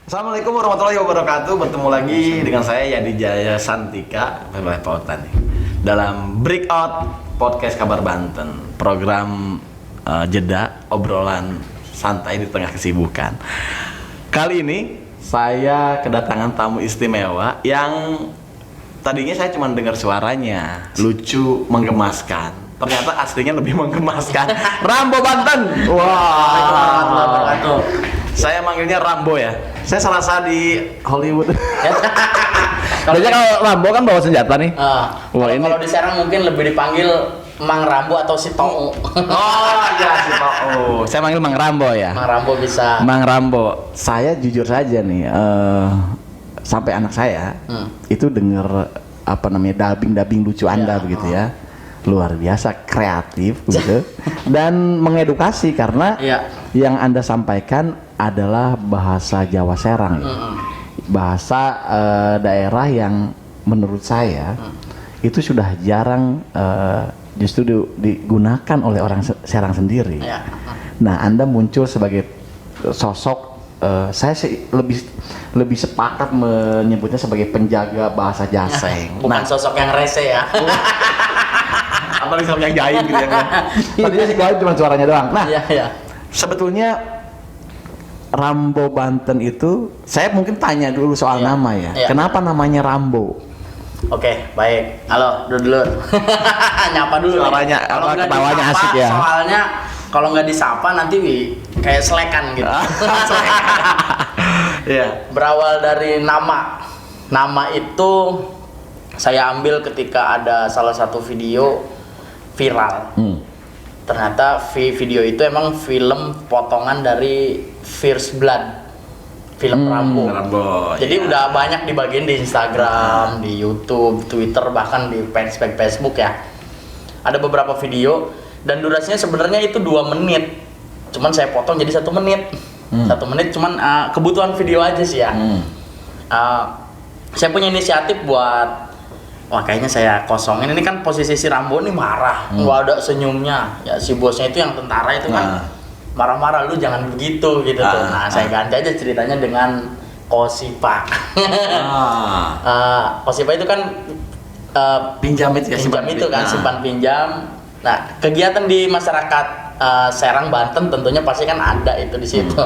Assalamualaikum warahmatullahi wabarakatuh. Bertemu lagi dengan saya Yadi Jaya Santika Pautan nih dalam Breakout Podcast Kabar Banten. Program jeda obrolan santai di tengah kesibukan. Kali ini saya kedatangan tamu istimewa yang tadinya saya cuma dengar suaranya lucu, menggemaskan. Ternyata aslinya lebih menggemaskan. Rambo Banten. Wah. Saya manggilnya Rambo ya. Saya serasa di Hollywood. Biasanya kalau Rambo kan bawa senjata nih. Kalau di Serang mungkin lebih dipanggil Mang Rambo atau si Tou. Oh iya, si Tou. Saya manggil Mang Rambo ya. Mang Rambo bisa. Mang Rambo. Saya jujur saja nih, sampai anak saya itu denger dubbing lucu Anda begitu ya. Luar biasa kreatif gitu dan mengedukasi karena yang Anda sampaikan adalah bahasa Jawa Serang ya. Bahasa daerah yang menurut saya itu sudah jarang justru digunakan oleh orang Serang sendiri. Nah, Anda muncul sebagai sosok saya sih lebih sepakat menyebutnya sebagai penjaga bahasa Jaseng. Bukan sosok yang rese ya. Apalagi sama yang jahit gitu ya. Tadinya sih gaib cuma suaranya doang. Nah, sebetulnya Rambo Banten itu saya mungkin tanya dulu soal nama ya. Kenapa namanya Rambo? Oke, baik. Halo, dulu. Nyapa dulu. Suaranya ketawanya asik ya. Soalnya kalau nggak disapa nanti kayak selekan gitu. Berawal dari nama. Nama itu saya ambil ketika ada salah satu video viral. Ternyata video itu emang film potongan dari First Blood, film Rambo. Jadi udah banyak dibagiin di Instagram, di YouTube, Twitter, bahkan di Facebook ya. Ada beberapa video dan durasinya sebenarnya itu 2 menit. Cuman saya potong jadi 1 menit. 1 menit cuman kebutuhan video aja sih ya. Saya punya inisiatif buat kayaknya saya kosongin. Ini kan posisi si Rambo nih marah, nggak ada senyumnya. Ya si bosnya itu yang tentara itu kan marah-marah, lu jangan begitu gitu tuh. Nah, saya ganti aja ceritanya dengan Kosipa. Kosipa itu kan pinjam itu kan, simpan pinjam. Nah, kegiatan di masyarakat Serang Banten tentunya pasti kan ada itu di situ.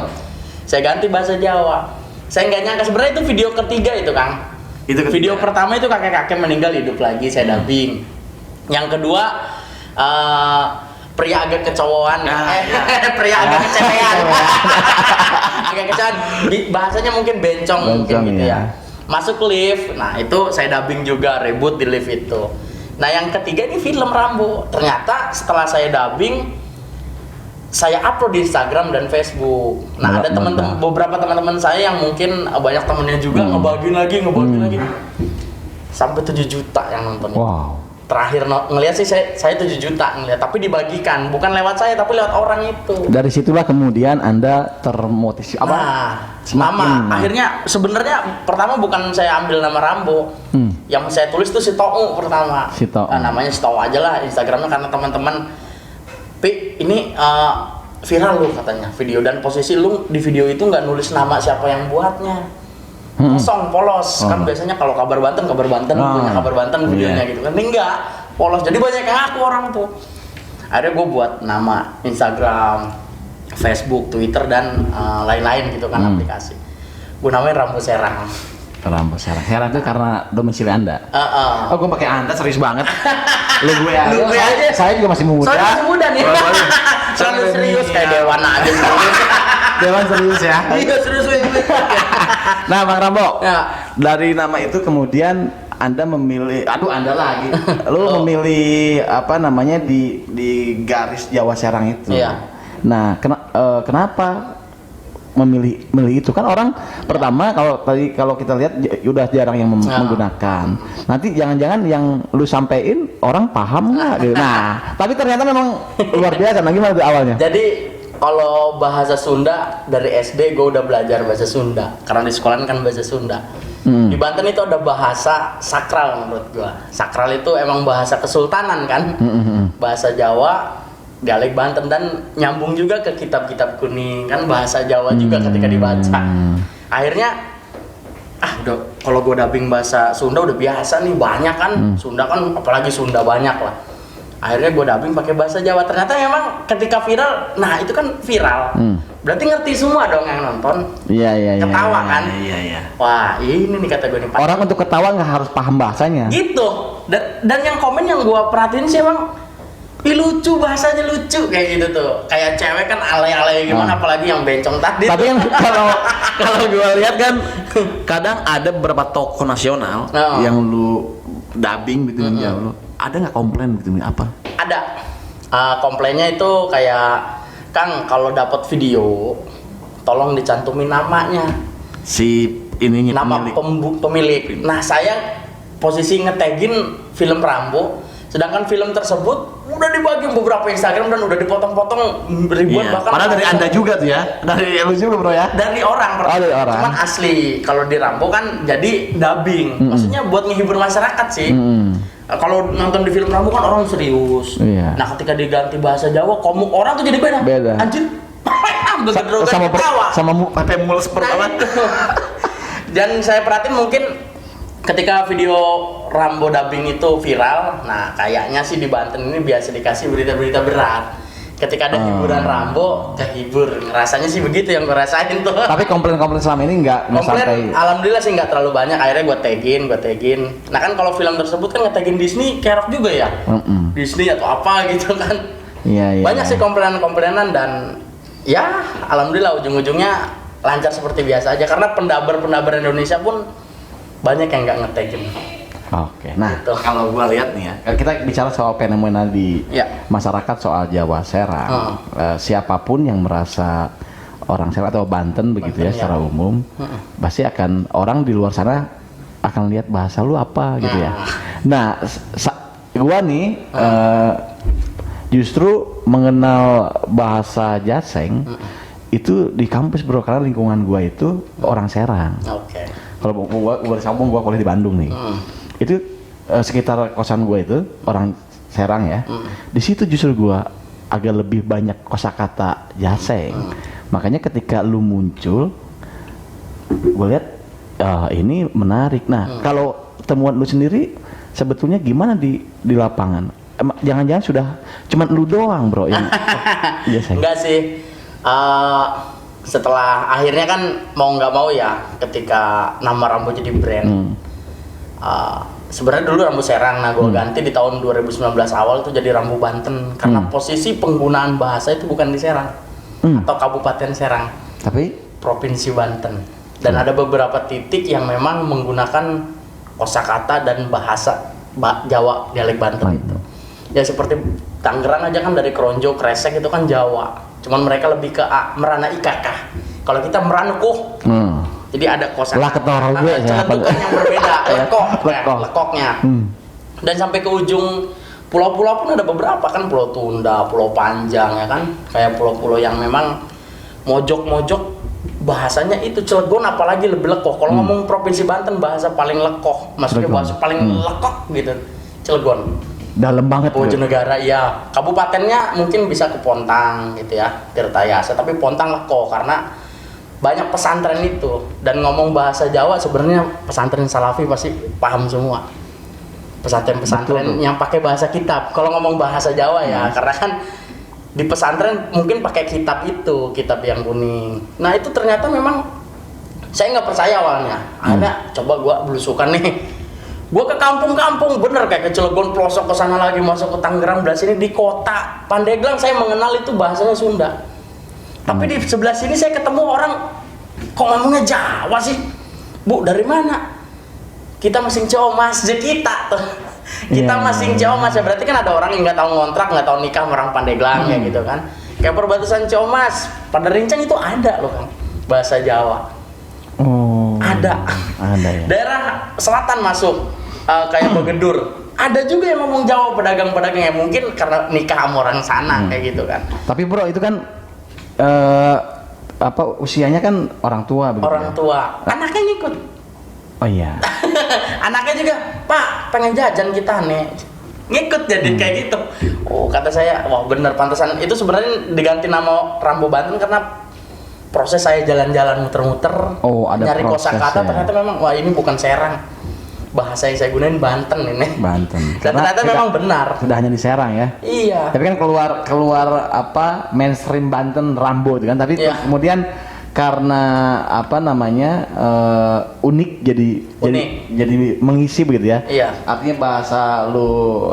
Saya ganti bahasa Jawa. Saya nggak nyangka sebenarnya itu video ketiga itu, Kang. Video pertama itu kakek-kakek meninggal hidup lagi, saya dubbing. Yang kedua pria agak kecowokan, pria agak kecewean. Agak kecewean, bahasanya mungkin bencong mungkin gitu ya. Masuk lift, nah itu saya dubbing juga, ribut di lift itu. Nah yang ketiga ini film Rambo. Ternyata setelah saya dubbing, saya upload di Instagram dan Facebook. Nah, ada beberapa teman-teman saya yang mungkin banyak temennya juga ngebagiin lagi. Sampai 7 juta yang nonton. Wow. Terakhir ngelihat sih saya 7 juta ngelihat, tapi dibagikan bukan lewat saya tapi lewat orang itu. Dari situlah kemudian Anda termotivasi akhirnya sebenarnya pertama bukan saya ambil nama Rambo. Yang saya tulis tuh si Tou pertama. Namanya si Tou aja lah Instagramnya karena teman-teman ini viral lu katanya video, dan posisi lu di video itu nggak nulis nama siapa yang buatnya, kosong polos. Kan biasanya kalau kabar Banten punya kabar Banten videonya gitu kan, ini nggak polos, jadi banyak yang ngaku orang tuh. Akhirnya gue buat nama Instagram, Facebook, Twitter dan lain-lain gitu kan aplikasi. Gue namain Rambo Serang. Rambo Serang. Serang itu karena domisili Anda. Oh, gue pakai Anda serius banget. Lu gue aja. Saya juga masih muda. Saya masih muda nih. Selalu serius kayak Dewan aja. Dewan serius ya. Iya serius. Nah, Bang Rambo. Dari nama itu kemudian Anda memilih, Anda lagi. Lu memilih di garis Jawa Serang itu. Iya. Nah, kenapa memilih itu? Kan orang pertama kalau kita lihat udah jarang yang menggunakan. Nanti jangan-jangan yang lu sampein orang paham nggak gitu. Nah, tapi ternyata memang luar biasa. Nah, gimana awalnya? Jadi kalau bahasa Sunda dari SD gue udah belajar bahasa Sunda karena di sekolah kan bahasa Sunda. Di Banten itu ada bahasa sakral menurut gue. Sakral itu emang bahasa kesultanan kan. Bahasa Jawa dialek Banten dan nyambung juga ke kitab-kitab kuning kan bahasa Jawa juga ketika dibaca. Akhirnya udah kalau gue dubbing bahasa Sunda udah biasa nih, banyak kan Sunda kan, apalagi Sunda banyak lah. Akhirnya gue dubbing pakai bahasa Jawa. Ternyata emang ketika viral, nah itu kan viral. Berarti ngerti semua dong yang nonton. Iya. Ketawa kan? Iya. Wah, ini nih kata gue nih. Orang untuk ketawa nggak harus paham bahasanya. Gitu. Dan yang komen yang gue perhatiin sih emang, ih lucu, bahasanya lucu kayak gitu tuh. Kayak cewek kan alay-alay gimana, apalagi yang bencong tadi. Tapi kan kalau gue lihat kan kadang ada beberapa tokoh nasional yang lu dubbing gitu lu. Ada nggak komplain gitu apa? Ada. Komplainnya itu kayak, Kang, kalau dapat video tolong dicantumin namanya. Si ininya Nama pemilik. Nah, saya posisi ngetagin film Rambo, sedangkan film tersebut udah dibagi beberapa Instagram dan udah dipotong-potong ribuan bahkan. Padahal dari Anda juga tuh ya. Dari lu juga bro ya. Dari orang. Dari orang. Cuman asli. Kalau di Rambo kan jadi dubbing. Maksudnya buat menghibur masyarakat sih. Kalau nonton di film Rambo kan orang serius. Iya. Nah, ketika diganti bahasa Jawa, komuk orang tuh jadi beda. Anjir. Sama pakai mules pertama. Dan saya perhatiin mungkin ketika video Rambo dubbing itu viral, nah kayaknya sih di Banten ini biasa dikasih berita-berita berat. Ketika ada hiburan Rambo, kehibur. Rasanya sih begitu yang gue rasain tuh. Tapi komplain-komplain selama ini nggak sampai. Alhamdulillah sih nggak terlalu banyak. Akhirnya gue tagin. Nah kan kalau film tersebut kan nge-tagin Disney, kerok juga ya. Disney atau apa gitu kan. Iya. Banyak sih komplainan dan ya alhamdulillah ujung-ujungnya lancar seperti biasa aja. Karena pendabar Indonesia pun banyak yang nggak nge-tagin. Oke, nah gitu. Kalau gua lihat nih ya, kita bicara soal fenomena di masyarakat soal Jawa Serang, siapapun yang merasa orang Serang atau Banten begitu ya secara umum, pasti akan orang di luar sana akan lihat bahasa lu apa gitu ya. Nah, gua nih justru mengenal bahasa Jaseng itu di kampus bro, karena lingkungan gua itu orang Serang. Oke. Kalau gua sambung, gua kuliah di Bandung nih. Itu sekitar kosan gue itu orang Serang ya. Di situ justru gue agak lebih banyak kosakata Jaseng. Makanya ketika lu muncul, gue lihat ini menarik. Nah, kalau temuan lu sendiri sebetulnya gimana di lapangan? Jangan-jangan sudah cuman lu doang bro yang Jaseng? Enggak sih. Setelah akhirnya kan mau nggak mau ya, ketika nama Rambo jadi brand. Sebenarnya dulu Rambo Serang, nah gue ganti di tahun 2019 awal itu jadi Rambo Banten karena posisi penggunaan bahasa itu bukan di Serang atau Kabupaten Serang, tapi Provinsi Banten. Dan ada beberapa titik yang memang menggunakan kosakata dan bahasa Jawa dialek Banten itu. Ya seperti Tangerang aja kan dari Kronjo, Kresek itu kan Jawa. Cuman mereka lebih ke merana ikakah. Kalau kita meranukuh. Jadi ada kosakata. Lah ketorong gue ya. Celetukan yang berbeda, lekoknya. Dan sampai ke ujung pulau-pulau pun ada beberapa kan, Pulau Tunda, Pulau Panjang ya kan. Kayak pulau-pulau yang memang mojok-mojok bahasanya itu Cilegon apalagi lebih lekoh. Kalau ngomong Provinsi Banten bahasa paling lekoh, maksudnya bahasa paling lekok gitu. Cilegon. Dalam banget. Bojonegara ya. Kabupatennya mungkin bisa ke Pontang gitu ya, Tirtayasa, tapi Pontang lekoh karena banyak pesantren itu. Dan ngomong bahasa Jawa sebenarnya pesantren Salafi pasti paham semua. Pesantren-pesantren yang pakai bahasa kitab. Kalau ngomong bahasa Jawa ya, karena kan di pesantren mungkin pakai kitab itu, kitab yang kuning. Nah itu ternyata memang saya nggak percaya awalnya. Akhirnya coba gua belusukan nih. Gua ke kampung-kampung, bener kayak ke Cilegon pelosok ke sana lagi, masuk ke Tangerang, belah sini di kota Pandeglang saya mengenal itu bahasanya Sunda. Tapi di sebelah sini saya ketemu orang kok ngomongnya Jawa sih. Bu, dari mana? Kita masing Ciomas, kita tuh. Kita masing Ciomas ya, berarti kan ada orang yang nggak tahu ngontrak, nggak tahu nikah sama orang Pandeglang ya gitu kan. Kayak perbatasan Ciomas, pada Rincang itu ada loh kan bahasa Jawa. Ada ya. Daerah selatan masuk kayak Begedur. Ada juga yang ngomong Jawa, pedagang-pedagang yang mungkin karena nikah sama orang sana kayak gitu kan. Tapi bro itu kan usianya kan orang tua begitu. Orang tua, anaknya ngikut. Oh iya. Anaknya juga, Pak, pengen jajan kita nih. ngikut jadi kayak gitu. Oh kata saya, wah bener pantesan itu sebenarnya diganti nama Rambo Banten karena proses saya jalan-jalan muter-muter nyari kosakata ternyata memang wah ini bukan Serang, bahasa yang saya gunain Banten ini. Banten. Dan ternyata memang benar. Sudah hanya di Serang ya. Iya. Tapi kan keluar apa mainstream Banten Rambo itu kan. Tapi kemudian karena apa namanya unik jadi mengisi begitu ya. Iya. Artinya bahasa lu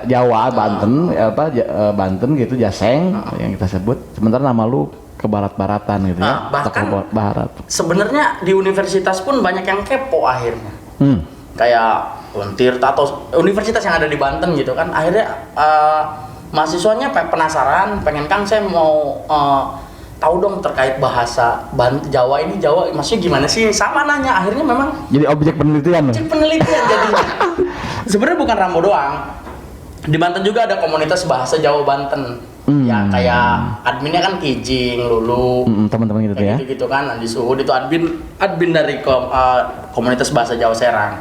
Jawa Banten Banten gitu Jaseng yang kita sebut. Sementara nama lu ke barat-baratan gitu ya. Bahkan barat. Sebenarnya di universitas pun banyak yang kepo akhirnya. Kayak Untirta atau universitas yang ada di Banten gitu kan. Akhirnya mahasiswanya penasaran, pengen Kang saya mau tahu dong terkait bahasa Jawa ini maksudnya gimana sih, sama nanya. Akhirnya memang jadi objek penelitian jadinya. Sebenarnya bukan Rambo doang, di Banten juga ada komunitas bahasa Jawa Banten. Ya kayak adminnya kan Kijing, Lulu, teman-teman gitu ya. Gitu kan, Andi Suhud itu admin dari komunitas bahasa Jawa Serang.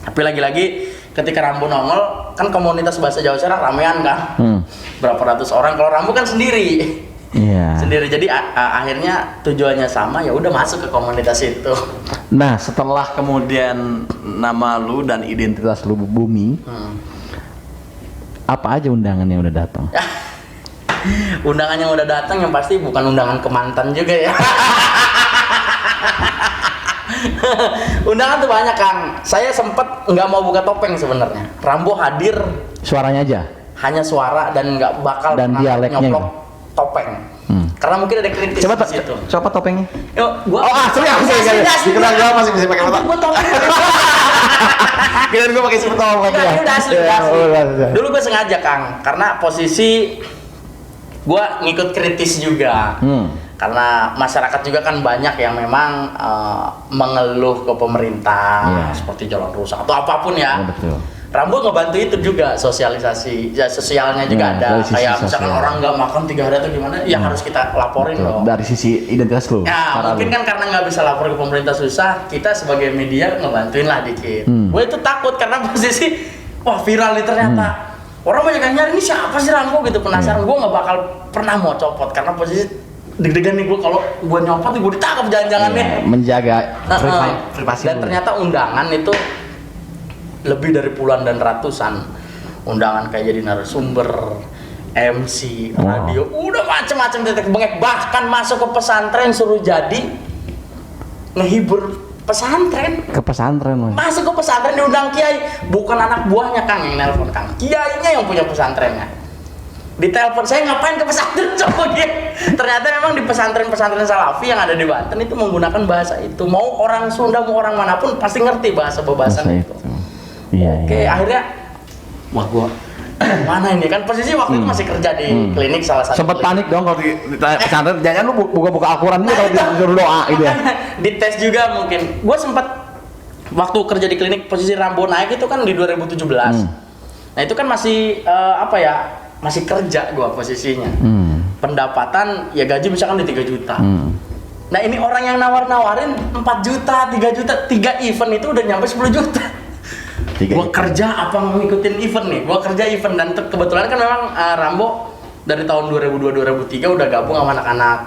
Tapi lagi-lagi ketika Rambo nongol kan komunitas bahasa Jawa Serang ramean kan, berapa ratus orang. Kalau Rambo kan sendiri. Iya. Sendiri, jadi akhirnya tujuannya sama, ya udah masuk ke komunitas itu. Nah setelah kemudian nama lu dan identitas lu bumi, apa aja undangan yang udah datang? Undangan yang udah datang yang pasti bukan undangan ke mantan juga ya. Undangan tuh banyak Kang. Saya sempet nggak mau buka topeng sebenarnya. Rambo hadir. Suaranya aja. Hanya suara dan nggak bakal dan dialeknya nyoplok topeng. Karena mungkin ada kritis coba di situ. Coba topengnya. Yuk, gua. Dikenal gua masih bisa pakai mata. Gua topeng. Kirain gua pakai siput topeng ya. Udah asli. Dulu gua sengaja Kang, karena posisi gua ngikut kritis juga. Karena masyarakat juga kan banyak yang memang mengeluh ke pemerintah seperti jalan rusak atau apapun ya. Betul. Rambo ngebantu itu juga, sosialisasi, ya sosialnya juga ada. Kayak misalkan orang nggak makan 3 hari atau gimana, ya harus kita laporin loh. Dari sisi identitas lu. Ya mungkin kan karena nggak bisa lapor ke pemerintah susah, kita sebagai media ngebantuin lah dikit. Gue itu takut karena posisi, wah viral nih ternyata. Orang banyak yang nyari, ini siapa sih Rambo gitu, penasaran. Gue nggak bakal pernah mau copot karena posisi deg-degan nih gue, kalau gue nyopot gue ditangkap jangan-jangannya. Menjaga privasi. Dan ternyata undangan itu lebih dari puluhan dan ratusan undangan, kayak jadi narasumber, MC, radio, udah macem-macem tetek bengek, bahkan masuk ke pesantren suruh jadi ngehibur pesantren. Ke pesantren masuk ke pesantren diundang kiai, bukan anak buahnya Kang yang nelpon Kang, kiainya yang punya pesantrennya ditelepon, saya ngapain ke pesantren coba gitu. Ternyata memang di pesantren-pesantren Salafi yang ada di Banten itu menggunakan bahasa itu. Mau orang Sunda mau orang manapun pasti ngerti bahasa itu. Oke, akhirnya wah gua mana ini kan posisi waktu itu masih kerja di klinik salah satu. Sempet panik dong kalau di pesantren, jangan lu buka-buka Al-Quran dulu kalau disuruh doa gitu ya. Dites juga mungkin. Gua sempat waktu kerja di klinik posisi Rambo naik itu kan di 2017. Nah, itu kan masih masih kerja gua posisinya. Pendapatan ya gaji misalkan di 3 juta. Nah, ini orang yang nawarin 4 juta, 3 juta, 3 event itu udah nyampe 10 juta. Gua kerja apa ngikutin event nih? Gua kerja event dan kebetulan kan memang Rambo dari tahun 2002-2003 udah gabung sama anak-anak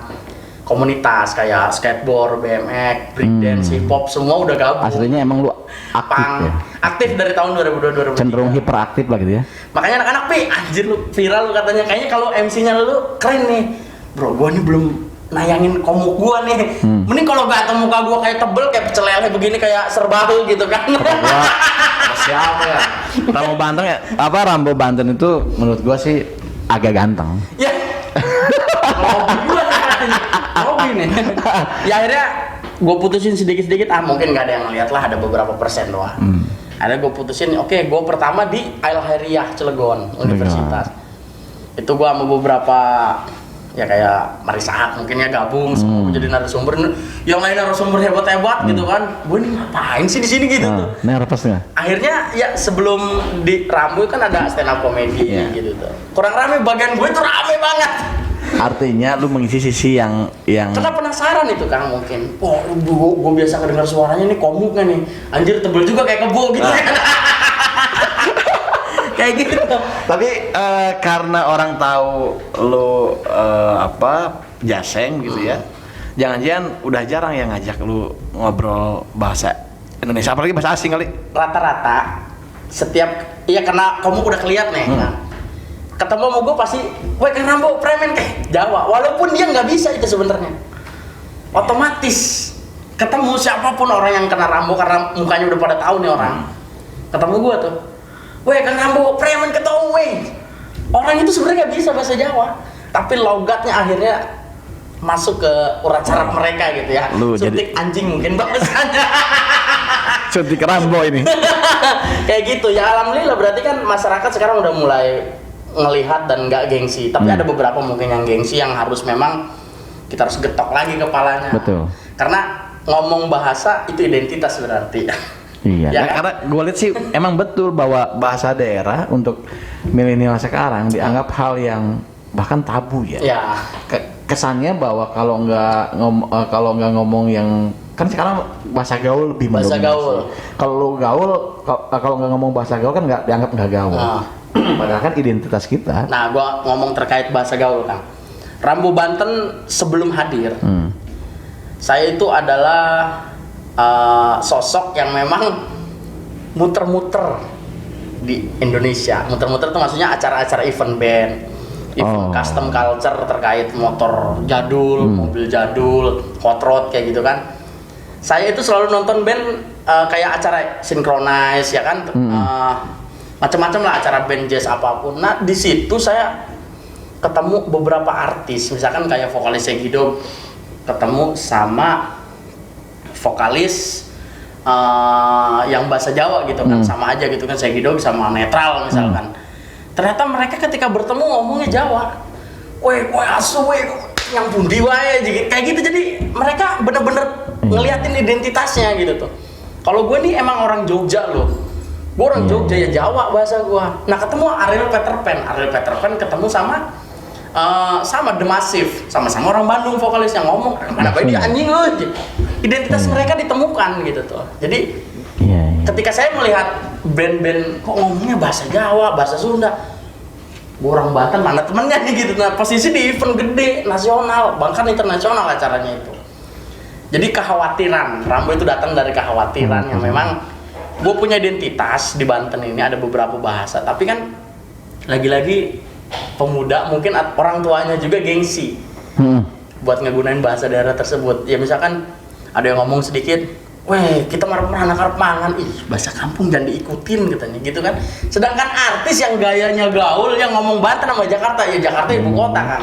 komunitas kayak skateboard, BMX, breakdance, hip hop semua udah gabung. Aslinya emang lu aktif ya? Aktif dari tahun 2002-2003. Cenderung hiperaktif lah gitu ya. Makanya anak-anak anjir lu viral lu katanya, kayaknya kalau MC-nya lu keren nih. Bro, gua nih belum nayangin komuk gua nih. Mending kalau gak atau muka gua kayak tebel kayak pecel lele begini kayak serbahu gitu kan. Siapa ya? Rambo Banten ya? Rambo Banten itu menurut gua sih agak ganteng. Ya. Hobi gua katanya. Hobi nih. Ya akhirnya gua putusin sedikit-sedikit, mungkin gak ada yang ngeliat lah, ada beberapa persen doang. Akhirnya gua putusin, oke, gua pertama di Al-Khairiyah Cilegon Universitas. Itu gua sama beberapa ya kayak Marisa mungkin ya gabung semua jadi narasumber, yang lain narasumber hebat-hebat gitu kan. Gue nih ngapain sih di sini gitu tuh. Nervous nggak? Akhirnya ya sebelum di Rambo kan ada stand up comedy gitu tuh. Kurang rame, bagian gue tuh rame banget. Artinya lu mengisi sisi yang karena penasaran itu kan mungkin. Oh, gue biasa kedengar suaranya nih komuknya nih. Anjir tebel juga kayak kebo gitu kan. Kayak gitu. Tapi karena orang tahu lu jaseng gitu ya. Jangan-jangan udah jarang yang ngajak lu ngobrol bahasa Indonesia, apalagi bahasa asing kali. Rata-rata setiap karena kamu udah kelihatan nih. Nah, ketemu sama gue pasti, "Woi Kang Rambo, premen kayak Jawa." Walaupun dia nggak bisa itu sebenarnya. Otomatis ketemu siapapun orang yang kena Rambo karena mukanya udah pada tahu nih orang. Ketemu gue tuh, "Woi Kang Rambo, premen ketemu weh." Orang itu sebenarnya nggak bisa bahasa Jawa, tapi logatnya akhirnya masuk ke urat saraf mereka gitu ya. Lu suntik jadi anjing mungkin bahasanya. suntik Rambo ini. Kayak gitu ya, alhamdulillah berarti kan masyarakat sekarang udah mulai ngelihat dan nggak gengsi. Tapi ada beberapa mungkin yang gengsi yang harus memang kita harus getok lagi kepalanya. Betul. Karena ngomong bahasa itu identitas berarti. Iya. Ya Nah, kan? karena gue lihat sih emang betul bahwa bahasa daerah untuk milenial sekarang dianggap hal yang bahkan tabu ya. Ya. Kesannya bahwa kalau nggak ngomong yang kan sekarang bahasa gaul lebih Bahasa mendominasi. gaul. Kalau lu gaul, kalau nggak ngomong bahasa gaul kan nggak dianggap nggak gaul. Nah. Padahal kan identitas kita. Nah, gua ngomong terkait bahasa gaul, Kang. Rambo Banten sebelum hadir, saya itu adalah sosok yang memang muter-muter di Indonesia. Muter-muter itu maksudnya acara-acara event band, event custom culture terkait motor jadul, mobil jadul, hot rod kayak gitu kan. Saya itu selalu nonton band kayak acara synchronize ya kan, macam-macam lah acara band jazz apapun. Nah di situ saya ketemu beberapa artis, misalkan kayak vokalis Segido ketemu sama vokalis yang bahasa Jawa gitu kan, sama aja gitu kan, Segido sama netral misalkan. Ternyata mereka ketika bertemu ngomongnya Jawa. Weh asu weh yang pundi wae kayak gitu. Jadi mereka bener-bener ngeliatin identitasnya gitu tuh. Kalau gue nih emang orang Jogja loh. Gue orang Jogja ya Jawa bahasa gue. Nah ketemu Ariel Peter Pan ketemu sama The Massive, sama-sama orang Bandung vokalis yang ngomong, kenapa dia anjing lu? Identitas mereka ditemukan gitu tuh. Jadi ketika saya melihat band-band kok ngomongnya bahasa Jawa, bahasa Sunda, gue orang Banten mana temennya nih gitu. Nah posisi di event gede, nasional, bahkan internasional acaranya itu. Jadi kekhawatiran, Rambo itu datang dari kekhawatiran yang memang gue punya identitas di Banten ini ada beberapa bahasa, tapi kan lagi-lagi pemuda mungkin orang tuanya juga gengsi buat ngegunain bahasa daerah tersebut. Ya misalkan ada yang ngomong sedikit, "Weh, kita marah-marah anak mangan, bahasa kampung jangan diikutin," katanya gitu kan. Sedangkan artis yang gayanya gaul yang ngomong Banten sama Jakarta, ya Jakarta ibu kota kan.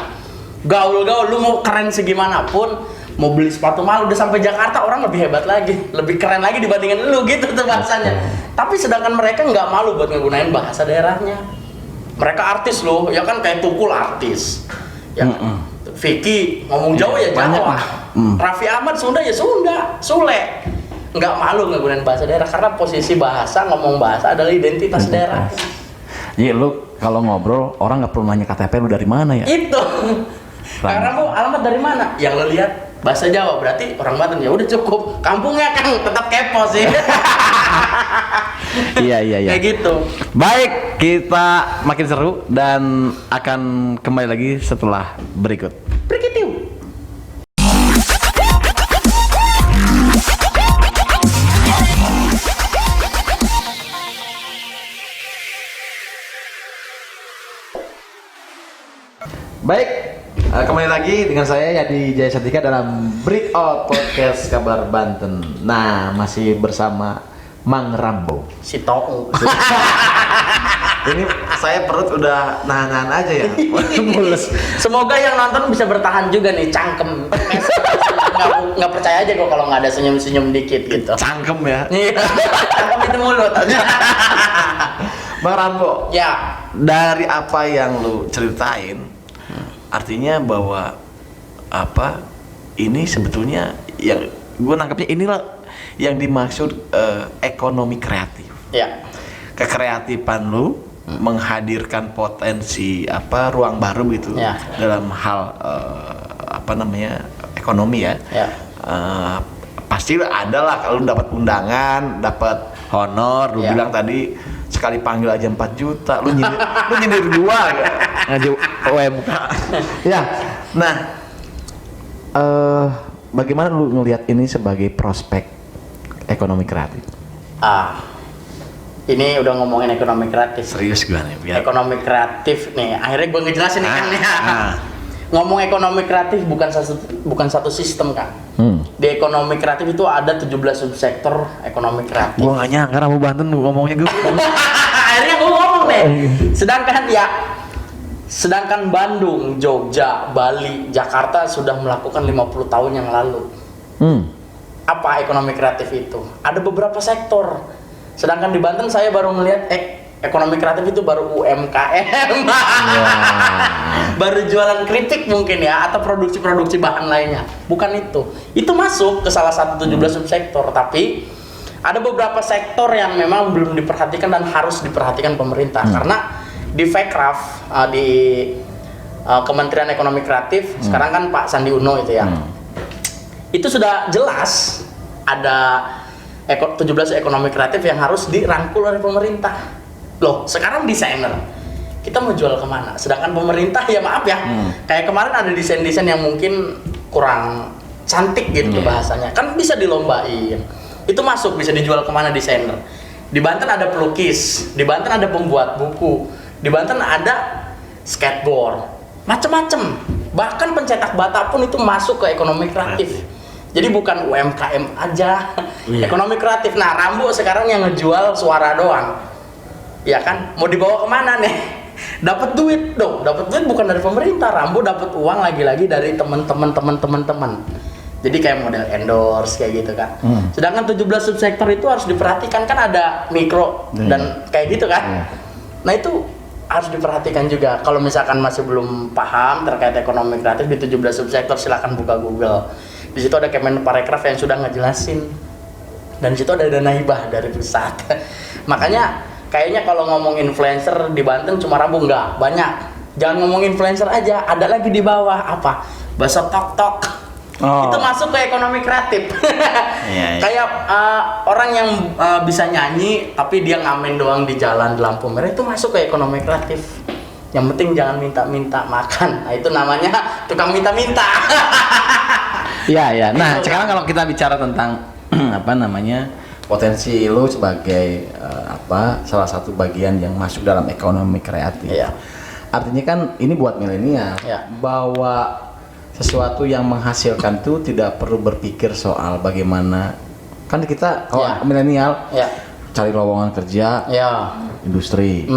Gaul-gaul, lu mau keren segimanapun, mau beli sepatu mahal udah sampai Jakarta orang lebih hebat lagi, lebih keren lagi dibandingin lu gitu tuh bahasanya. Tapi sedangkan mereka nggak malu buat ngegunain bahasa daerahnya. Mereka artis loh, ya kan kayak Tukul artis. Ya, Vicky ngomong Jawa ya Jawa. Raffi Ahmad Sunda ya Sunda, Sule. Nggak malu ngegunain bahasa daerah karena posisi bahasa, ngomong bahasa adalah identitas daerah. Iya, lu kalau ngobrol orang nggak perlu nanya KTP lu dari mana ya? Itu. Karena bu alamat dari mana? Yang lo lihat bahasa Jawa berarti orang Banten, ya udah cukup. Kampungnya Kang tetap kepo sih. Iya. Kayak gitu. Baik, kita makin seru dan akan kembali lagi setelah berikut. Berikut. Baik, kembali lagi dengan saya Yadi Jaya Santika dalam Breakout Podcast Kabar Banten. Nah, masih bersama Mang Rambo. Si Tou. Ini saya perut udah nahan-nahan aja ya. Mules. Semoga yang nonton bisa bertahan juga nih, cangkem. Nggak percaya aja kok kalau nggak ada senyum-senyum dikit gitu. Cangkem ya. Iya. Cangkem itu mulut. Bang Rambo. Ya. Dari apa yang lu ceritain, artinya bahwa ini sebetulnya yang gue nangkapnya inilah yang dimaksud ekonomi kreatif. Ya. Kekreatifan lu menghadirkan potensi ruang baru gitu dalam hal ekonomi ya. Pasti ada lah kalau dapat undangan, dapat honor, lu bilang tadi sekali panggil aja 4 juta, lu nyindir gua ngaji UMK. Ya, Nah, bagaimana lu ngelihat ini sebagai prospek ekonomi kreatif? Ini udah ngomongin ekonomi kreatif. serius gua nih, biar Ekonomi kreatif nih, akhirnya gue ngejelasin nih kan ya. Ngomong ekonomi kreatif bukan satu sistem kan. Di ekonomi kreatif itu ada 17 subsektor ekonomi kreatif. Gua gak nyangka Rambu Banten ngomongnya gue. Akhirnya gue ngomong nih. Sedangkan Bandung, Jogja, Bali, Jakarta sudah melakukan 50 tahun yang lalu. Apa ekonomi kreatif itu? Ada beberapa sektor. Sedangkan di Banten saya baru melihat ekonomi kreatif itu baru UMKM. Baru jualan keripik mungkin ya, atau produksi-produksi bahan lainnya. Bukan itu. Itu masuk ke salah satu 17 subsektor, tapi ada beberapa sektor yang memang belum diperhatikan dan harus diperhatikan pemerintah. Karena di Fekraf, di Kementerian Ekonomi Kreatif, sekarang kan Pak Sandi Uno itu ya. Itu sudah jelas ada 17 ekonomi kreatif yang harus dirangkul oleh pemerintah. Loh, sekarang desainer kita mau jual kemana? Sedangkan pemerintah ya maaf ya, kayak kemarin ada desain-desain yang mungkin kurang cantik gitu bahasanya, kan bisa dilombain. Itu masuk, bisa dijual kemana desainer. Di Banten ada pelukis, di Banten ada pembuat buku, di Banten ada skateboard, macem-macem. Bahkan pencetak bata pun itu masuk ke ekonomi kreatif. Jadi bukan UMKM aja, ekonomi kreatif. Nah, Rambo sekarang yang ngejual suara doang, ya kan? Mau dibawa kemana nih? Dapat duit dong, dapat duit bukan dari pemerintah. Rambo dapat uang lagi-lagi dari teman-teman. Jadi kayak model endorse kayak gitu kan. Sedangkan 17 subsektor itu harus diperhatikan, kan ada mikro dan kayak gitu kan. Nah itu harus diperhatikan juga. Kalau misalkan masih belum paham terkait ekonomi kreatif di 17 subsektor, silakan buka Google. Di situ ada Kemenparekraf yang sudah ngejelasin, dan di situ ada dana hibah dari pusat. Makanya kayaknya kalau ngomong influencer di Banten cuma Rambo, enggak, banyak. Jangan ngomong influencer aja, ada lagi di bawah apa? Bahasa tok-tok. Itu masuk ke ekonomi kreatif. Kayak orang yang bisa nyanyi tapi dia ngamen doang di jalan di lampu merah, itu masuk ke ekonomi kreatif. Yang penting jangan minta-minta makan. Nah, itu namanya tukang minta-minta. Ya. Nah, sekarang kalau kita bicara tentang potensi lu sebagai salah satu bagian yang masuk dalam ekonomi kreatif. Artinya kan ini buat milenial bahwa sesuatu yang menghasilkan tuh tidak perlu berpikir soal bagaimana, kan kita kalau milenial cari lowongan kerja, industri,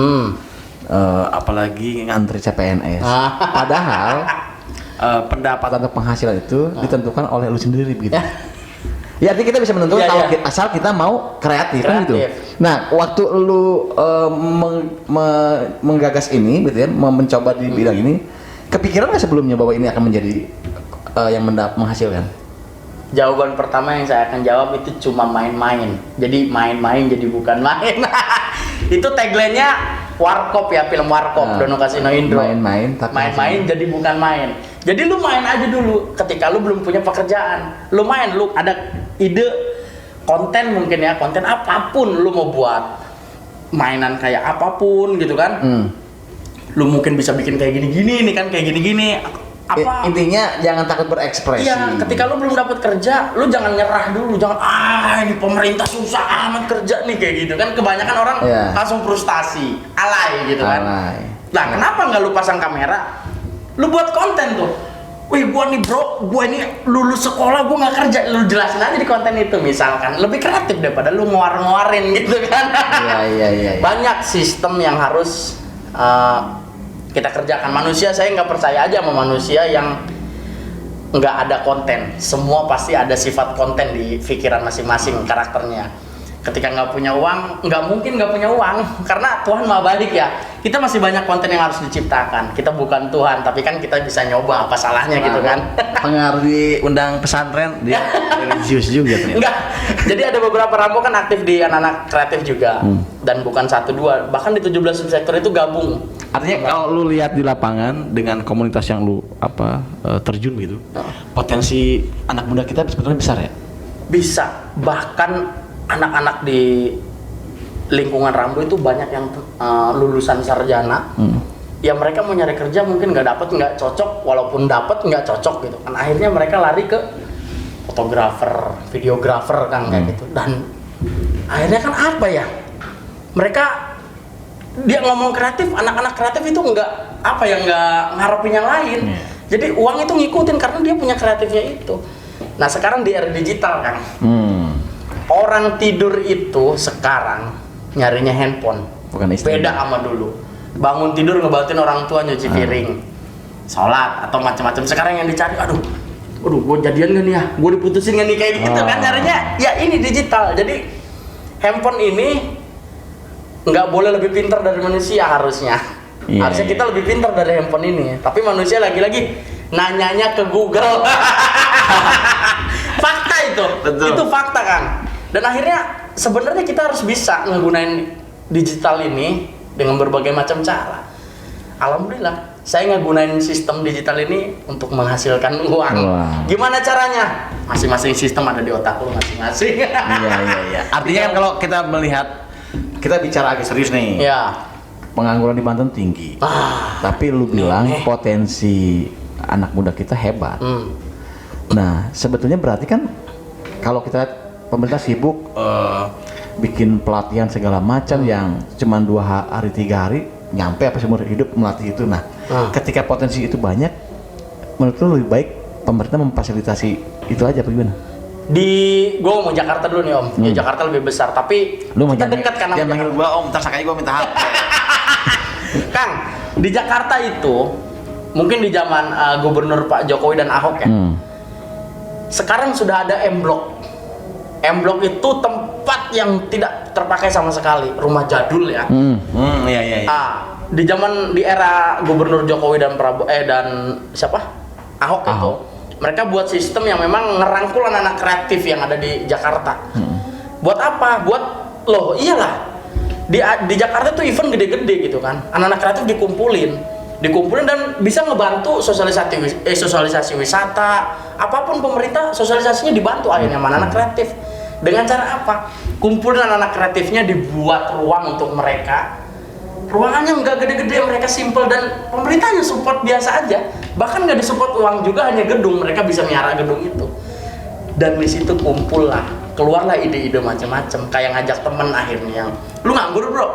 apalagi ngantri CPNS. Padahal pendapatan atau penghasilan itu ditentukan oleh lu sendiri begitu. Ya, artinya kita bisa menentukan kalau asal kita mau kreatif kan gitu. Nah, waktu lu menggagas ini gitu ya, mencoba di bidang ini, kepikiran nggak sebelumnya bahwa ini akan menjadi yang menghasilkan? Jawaban pertama yang saya akan jawab itu cuma main-main. Jadi main-main jadi bukan main. Itu tagline-nya Warkop ya, film Warkop, Dono Kasino Indro. Main-main jadi bukan main. Jadi lu main aja dulu ketika lu belum punya pekerjaan. Lu main, lu ada ide konten mungkin ya, konten apapun lu mau buat. Mainan kayak apapun gitu kan. Lu mungkin bisa bikin kayak gini-gini nih kan, kayak gini-gini. Apa? Intinya jangan takut berekspresi. Iya, ketika lu belum dapat kerja, lu jangan nyerah dulu, jangan ini pemerintah susah amat kerja nih kayak gitu kan. Kebanyakan orang langsung frustasi, alay gitu kan. Nah, kenapa nggak lu pasang kamera? Lu buat konten tuh. Wih, gua nih bro, gua ini lulus sekolah, gua nggak kerja. Lu jelasin aja di konten itu misalkan. Lebih kreatif daripada lu nguar-nguarin gitu kan. Iya. Banyak sistem yang harus kita kerjakan. Manusia, saya nggak percaya aja sama manusia yang nggak ada konten. Semua pasti ada sifat konten di pikiran masing-masing karakternya. Ketika nggak punya uang, nggak mungkin nggak punya uang, karena Tuhan maha baik ya. Kita masih banyak konten yang harus diciptakan. Kita bukan Tuhan, tapi kan kita bisa nyoba, apa salahnya gitu kan. Pengaruh di undang pesantren, dia religius juga ternyata. Enggak. Jadi ada beberapa Rambo kan aktif di anak-anak kreatif juga. Dan bukan 1-2, bahkan di 17 subsektor itu gabung. Artinya kalau lu lihat di lapangan dengan komunitas yang lu terjun gitu, potensi anak muda kita sebenarnya besar ya? Bisa. Bahkan anak-anak di lingkungan Rambo itu banyak yang lulusan sarjana. Ya mereka mau nyari kerja mungkin nggak cocok, walaupun dapat nggak cocok gitu kan. Akhirnya mereka lari ke fotografer, videografer kan kayak gitu. Dan akhirnya kan apa ya? Mereka dia ngomong kreatif, anak-anak kreatif itu nggak ngarepin yang lain. Jadi uang itu ngikutin karena dia punya kreatifnya itu. Nah sekarang di era digital kan, orang tidur itu sekarang nyarinya handphone. Bukan istri. Beda sama dulu. Bangun tidur ngebantuin orang tua nyuci piring, sholat atau macam-macam. Sekarang yang dicari, aduh, gue jadian gak nih ya, gue diputusin gak nih kayak gitu kan caranya. Ya ini digital. Jadi handphone ini nggak boleh lebih pintar dari manusia harusnya. Harusnya kita lebih pintar dari handphone ini. Tapi manusia lagi-lagi nanyanya ke Google. Fakta itu. Betul. Itu fakta kan. Dan akhirnya sebenarnya kita harus bisa ngegunain digital ini dengan berbagai macam cara. Alhamdulillah, saya ngegunain sistem digital ini untuk menghasilkan uang. Gimana caranya? Masing-masing sistem ada di otak lu masing-masing. Iya. Artinya kan kalau kita melihat, kita bicara agak serius nih. Iya. Pengangguran di Banten tinggi. Tapi lu bilang potensi anak muda kita hebat. Nah, sebetulnya berarti kan kalau kita pemerintah sibuk bikin pelatihan segala macam yang cuma 2 hari 3 hari nyampe apa seumur hidup melatih itu. Nah, ketika potensi itu banyak, menurut lu lebih baik pemerintah memfasilitasi itu aja apa gimana? Gua mau Jakarta dulu nih Om. Ya Jakarta lebih besar, tapi lu kita dekat kan sama dia manggil gua Om, ntar sakanya gua minta HP. Kang, di Jakarta itu mungkin di zaman Gubernur Pak Jokowi dan Ahok ya. Sekarang sudah ada M-Block. M-Block itu tempat yang tidak terpakai sama sekali, rumah jadul ya. Iya. Di era Gubernur Jokowi dan Ahok itu, mereka buat sistem yang memang ngerangkul anak-anak kreatif yang ada di Jakarta. Buat apa? Iyalah. Di Jakarta tuh event gede-gede gitu kan. Anak-anak kreatif dikumpulin dan bisa ngebantu sosialisasi wisata, apapun pemerintah sosialisasinya dibantu akhirnya sama anak kreatif. Dengan cara apa? Kumpulin anak-anak kreatifnya, dibuat ruang untuk mereka. Ruangannya nggak gede-gede, mereka simple dan pemerintahnya support biasa aja. Bahkan nggak disupport uang juga, hanya gedung, mereka bisa miara gedung itu. Dan di situ keluarlah ide-ide macam-macam. Kayak ngajak temen akhirnya yang, lu nganggur bro?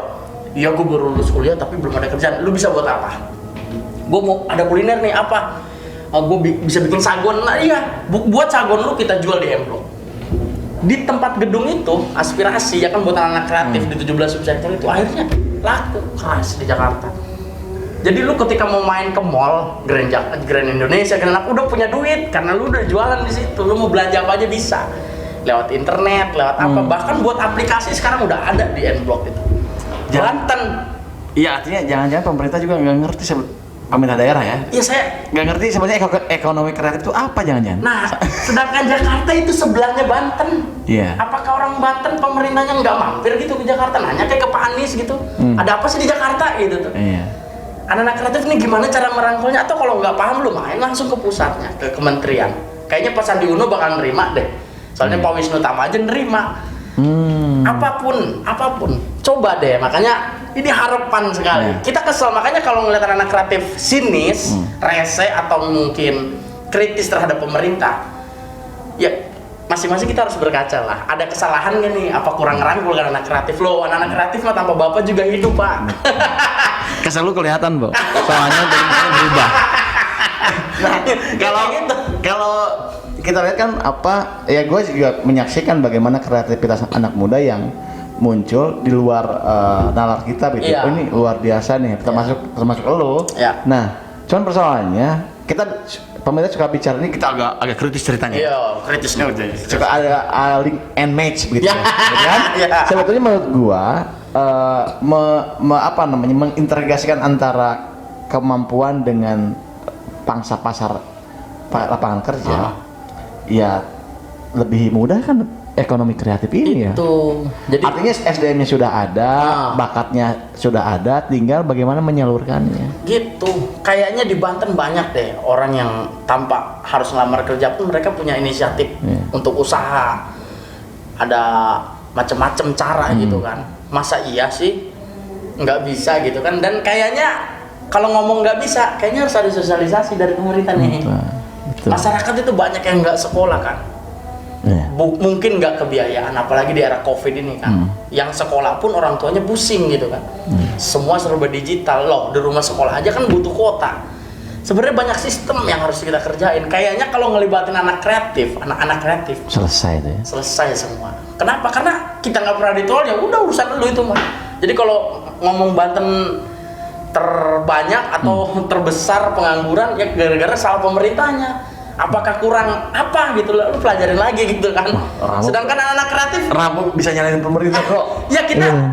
Iya gue baru lulus kuliah tapi belum ada kerjaan. Lu bisa buat apa? Gue mau ada kuliner nih apa? Gue bisa bikin sagon. Nah iya, buat sagon lu kita jual di M-Block. Di tempat gedung itu aspirasi ya kan buat anak kreatif di 17 subsektor itu akhirnya laku keras di Jakarta. Jadi lu ketika mau main ke mall Grand Indonesia kan udah punya duit karena lu udah jualan di situ. Lu mau belanja apa aja bisa lewat internet, lewat apa, bahkan buat aplikasi sekarang udah ada di M-Block itu. Banten. Iya, artinya jangan-jangan pemerintah juga nggak ngerti pemerintah daerah ya? Iya, saya nggak ngerti sebenarnya ekonomi kreatif itu apa jangan-jangan. Nah, sedangkan Jakarta itu sebelahnya Banten. Iya. Apakah orang Banten pemerintahnya nggak mampir gitu ke Jakarta? Nanya kayak ke Pak Anies gitu. Ada apa sih di Jakarta gitu tuh? Iya. Anak-anak kreatif nih gimana cara merangkulnya? Atau kalau nggak paham lu main langsung ke pusatnya, ke kementerian. Kayaknya Pak Sandi Uno bakal nerima deh. Soalnya Pak Wisnu Tama aja nerima. Apapun. Coba deh, makanya ini harapan sekali. Kita kesel, makanya kalau ngeliat anak kreatif sinis, rese atau mungkin kritis terhadap pemerintah, ya masing-masing kita harus berkaca lah. Ada kesalahan nggak nih? Apa kurang ngerangkul kan anak kreatif? Loh, anak-anak kreatif mah tanpa bapak juga hidup pak. Kesel lu kelihatan, Bo. Soalnya berubah. Nah, kalau kita lihat kan ya gue juga menyaksikan bagaimana kreativitas anak muda yang muncul di luar nalar kita gitu. Iya. Oh, ini luar biasa nih, termasuk lo. Iya. Nah, cuman persoalannya pemerintah suka bicara ini kita agak kritis ceritanya. Iya, kritisnya udah. Suka ada link and match begitu. Ya. Kan? Ya. Sebetulnya menurut gua mengintegrasikan antara kemampuan dengan pangsa pasar lapangan kerja. Ya lebih mudah kan ekonomi kreatif ini ya. Jadi artinya SDM-nya sudah ada, bakatnya sudah ada, tinggal bagaimana menyalurkannya. Gitu. Kayaknya di Banten banyak deh orang yang tanpa harus ngelamar kerja pun mereka punya inisiatif untuk usaha. Ada macam-macam cara gitu kan. masa iya sih nggak bisa gitu kan, dan kayaknya kalau ngomong nggak bisa kayaknya harus ada sosialisasi dari pemerintah nih. Betul. Masyarakat itu banyak yang nggak sekolah kan, mungkin nggak kebiayaan, apalagi di era COVID ini kan, yang sekolah pun orang tuanya pusing gitu kan, semua serba digital loh, di rumah sekolah aja kan butuh kuota. Sebenarnya banyak sistem yang harus kita kerjain. Kayaknya kalau ngelibatin anak kreatif selesai deh. Selesai semua. Kenapa? Karena kita nggak pernah ditolak, ya udah urusan lu itu mah. Jadi kalau ngomong Banten terbanyak atau terbesar pengangguran ya gara-gara salah pemerintahnya. Apakah kurang apa gitu, lu pelajarin lagi gitu kan. Sedangkan anak-anak kreatif Rambo bisa nyalain pemerintah kok. Ya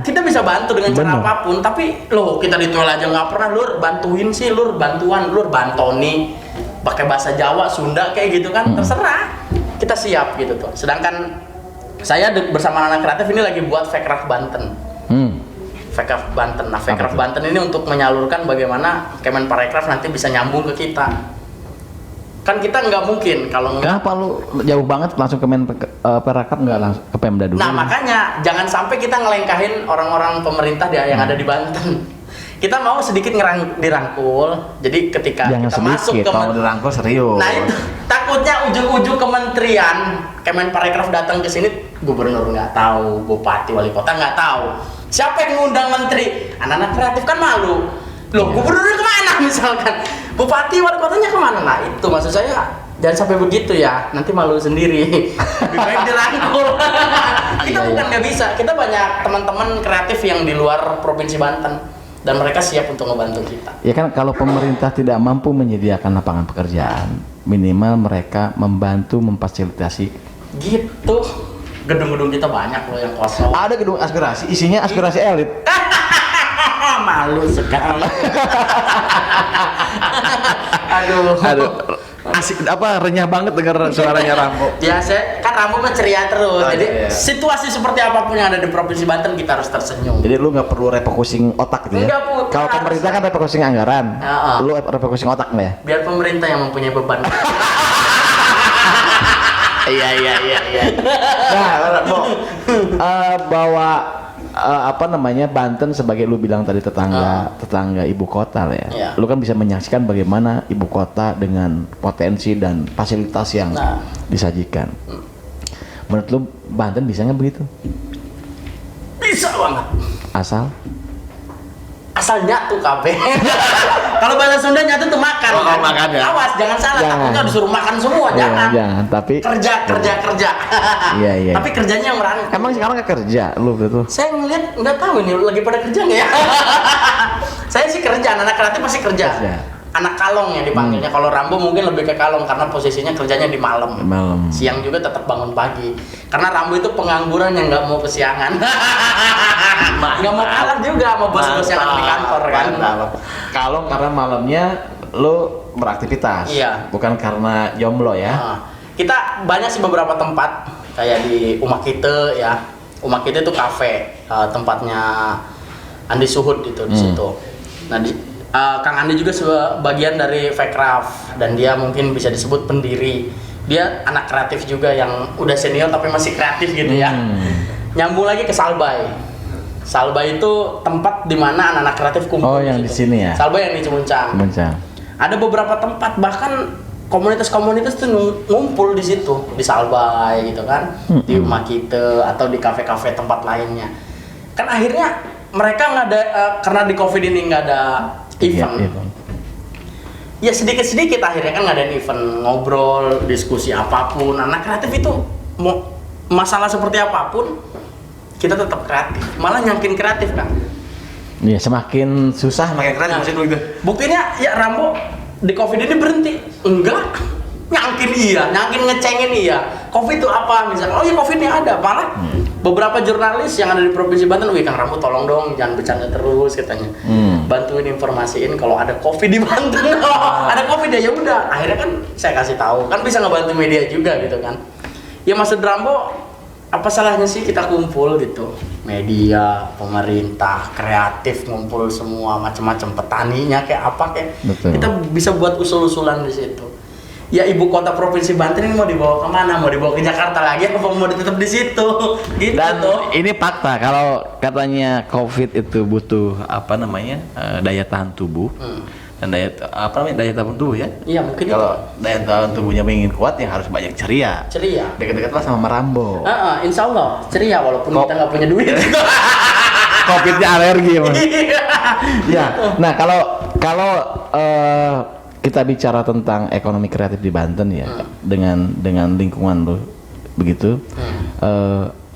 kita bisa bantu dengan cara apapun, tapi loh kita dituel aja nggak pernah, lur bantuin sih, lur bantuan, lur bantoni pakai bahasa Jawa, Sunda kayak gitu kan, terserah, kita siap gitu tuh. Sedangkan saya bersama anak kreatif ini lagi buat Fakraf Banten. Fakraf Banten. Nah, Fakraf Banten ini untuk menyalurkan bagaimana Kemenparekraf nanti bisa nyambung ke kita. Kan kita nggak mungkin kalau nggak. Kenapa lu jauh banget langsung ke Parekraf nggak langsung ke Pemda dulu? Nah makanya jangan sampai kita ngelengkahin orang-orang pemerintah yang ada di Banten. Kita mau sedikit dirangkul. Jadi ketika jangan kita sedikit, masuk ke kalau dirangkul serius. Nah itu takutnya ujung-ujung kementerian Kemenparekraf datang ke sini, gubernur nggak tahu, bupati, wali kota nggak tahu. Siapa yang ngundang menteri? Anak-anak kreatif kan malu. Loh, gubernurnya kemana misalkan? Bupati, wali kotanya kemana? Nah itu maksud saya, jangan sampai begitu ya, nanti malu sendiri. Lebih baik dirangkul. Kita bukan nggak bisa, kita banyak teman-teman kreatif yang di luar provinsi Banten dan mereka siap untuk membantu kita. Ya kan, kalau pemerintah tidak mampu menyediakan lapangan pekerjaan, minimal mereka membantu memfasilitasi. Gitu. Gedung-gedung kita banyak loh yang kosong. Ada gedung aspirasi, isinya aspirasi elit. Malu sekali. Aduh. Asik renyah banget dengar suaranya Rambo. Ya, kan Rambo mah ceria terus. Jadi iya. Situasi seperti apapun yang ada di Provinsi Banten kita harus tersenyum. Jadi lu nggak perlu refocusing otak gitu ya? Kalau pemerintah kan refocusing anggaran, lu refocusing otak nggak ya? Biar pemerintah yang mempunyai beban. Iya. Nah, bawa Banten sebagai lu bilang tadi tetangga ibu kota lah ya. Yeah. Lu kan bisa menyaksikan bagaimana ibu kota dengan potensi dan fasilitas yang disajikan. Menurut lu Banten bisa nggak begitu? Bisa banget. Asal nyatu kabeh. Kalau bahasa Sunda nyatu tuh makan. Kan? Makan ya. Awas jangan salah, takutnya disuruh makan semua, jangan. Jangan, tapi kerja. Iya. Tapi kerjanya yang merangkul. Emang sekarang nggak kerja lu betul? Saya ngeliat nggak tahu ini lagi pada kerja nggak ya. Saya sih kerja, anak kreatif pasti kerja. Anak kalong ya dipanggilnya. Kalau Rambo mungkin lebih ke kalong karena posisinya kerjanya di malam. Siang juga tetap bangun pagi. Karena Rambo itu pengangguran yang nggak mau kesiangan. Nggak mau kalah juga sama bos-bos yang ada di kantor kan. Kalong karena malamnya lu beraktivitas. Iya. Bukan karena jomblo ya. Kita banyak sih beberapa tempat kayak di Umak Kite ya. Umak Kite itu kafe, tempatnya Andi Suhud itu di situ. Nah Kang Andi juga sebagian dari Fakraf dan dia mungkin bisa disebut pendiri. Dia anak kreatif juga yang udah senior tapi masih kreatif gitu ya. Nyambung lagi ke Salbay. Salbay itu tempat di mana anak-anak kreatif kumpul. Oh, yang di sini ya. Salbay yang di Cimuncang. Ada beberapa tempat bahkan komunitas-komunitas tuh ngumpul di situ, di Salbay gitu kan, di Rumah Kita atau di kafe-kafe tempat lainnya. Kan akhirnya mereka nggak ada karena di COVID ini nggak ada event. Ya sedikit-sedikit akhirnya kan ngadain event, ngobrol, diskusi apapun. Anak kreatif itu mau masalah seperti apapun kita tetap kreatif, malah nyangkin kreatif kan. Iya, semakin susah makin kreatif maksud lu itu. Buktinya ya Rambo di COVID ini berhenti. Enggak. Nyangkin iya, nyangkin ngecengin iya. COVID itu apa misalnya? Oh ya COVID-nya ada, malah beberapa jurnalis yang ada di Provinsi Banten, wih Kang Rambo tolong dong jangan bercanda terus katanya. Bantuin informasiin kalau ada COVID di Banten. Ada COVID ya udah. Akhirnya kan saya kasih tahu, kan bisa ngebantu media juga gitu kan. Ya maksud Rambo, apa salahnya sih kita kumpul gitu, media, pemerintah, kreatif ngumpul semua macam-macam, petaninya kayak apa kayak. Betul. Kita bisa buat usul-usulan di situ. ya ibu kota provinsi Banten ini mau dibawa kemana? Mau dibawa ke Jakarta lagi apa mau tetap di situ? Gitu. Dan ini fakta kalau katanya COVID itu butuh daya tahan tubuh. Dan daya tahan tubuh ya? Iya mungkin kalau daya tahan tubuhnya ingin kuat ya harus banyak ceria. Dekat-dekatlah sama Marambo. Insya Allah ceria walaupun kita nggak punya duit. COVID-nya alergi ya. Ya. Nah kalau kita bicara tentang ekonomi kreatif di Banten ya, dengan lingkungan lo begitu,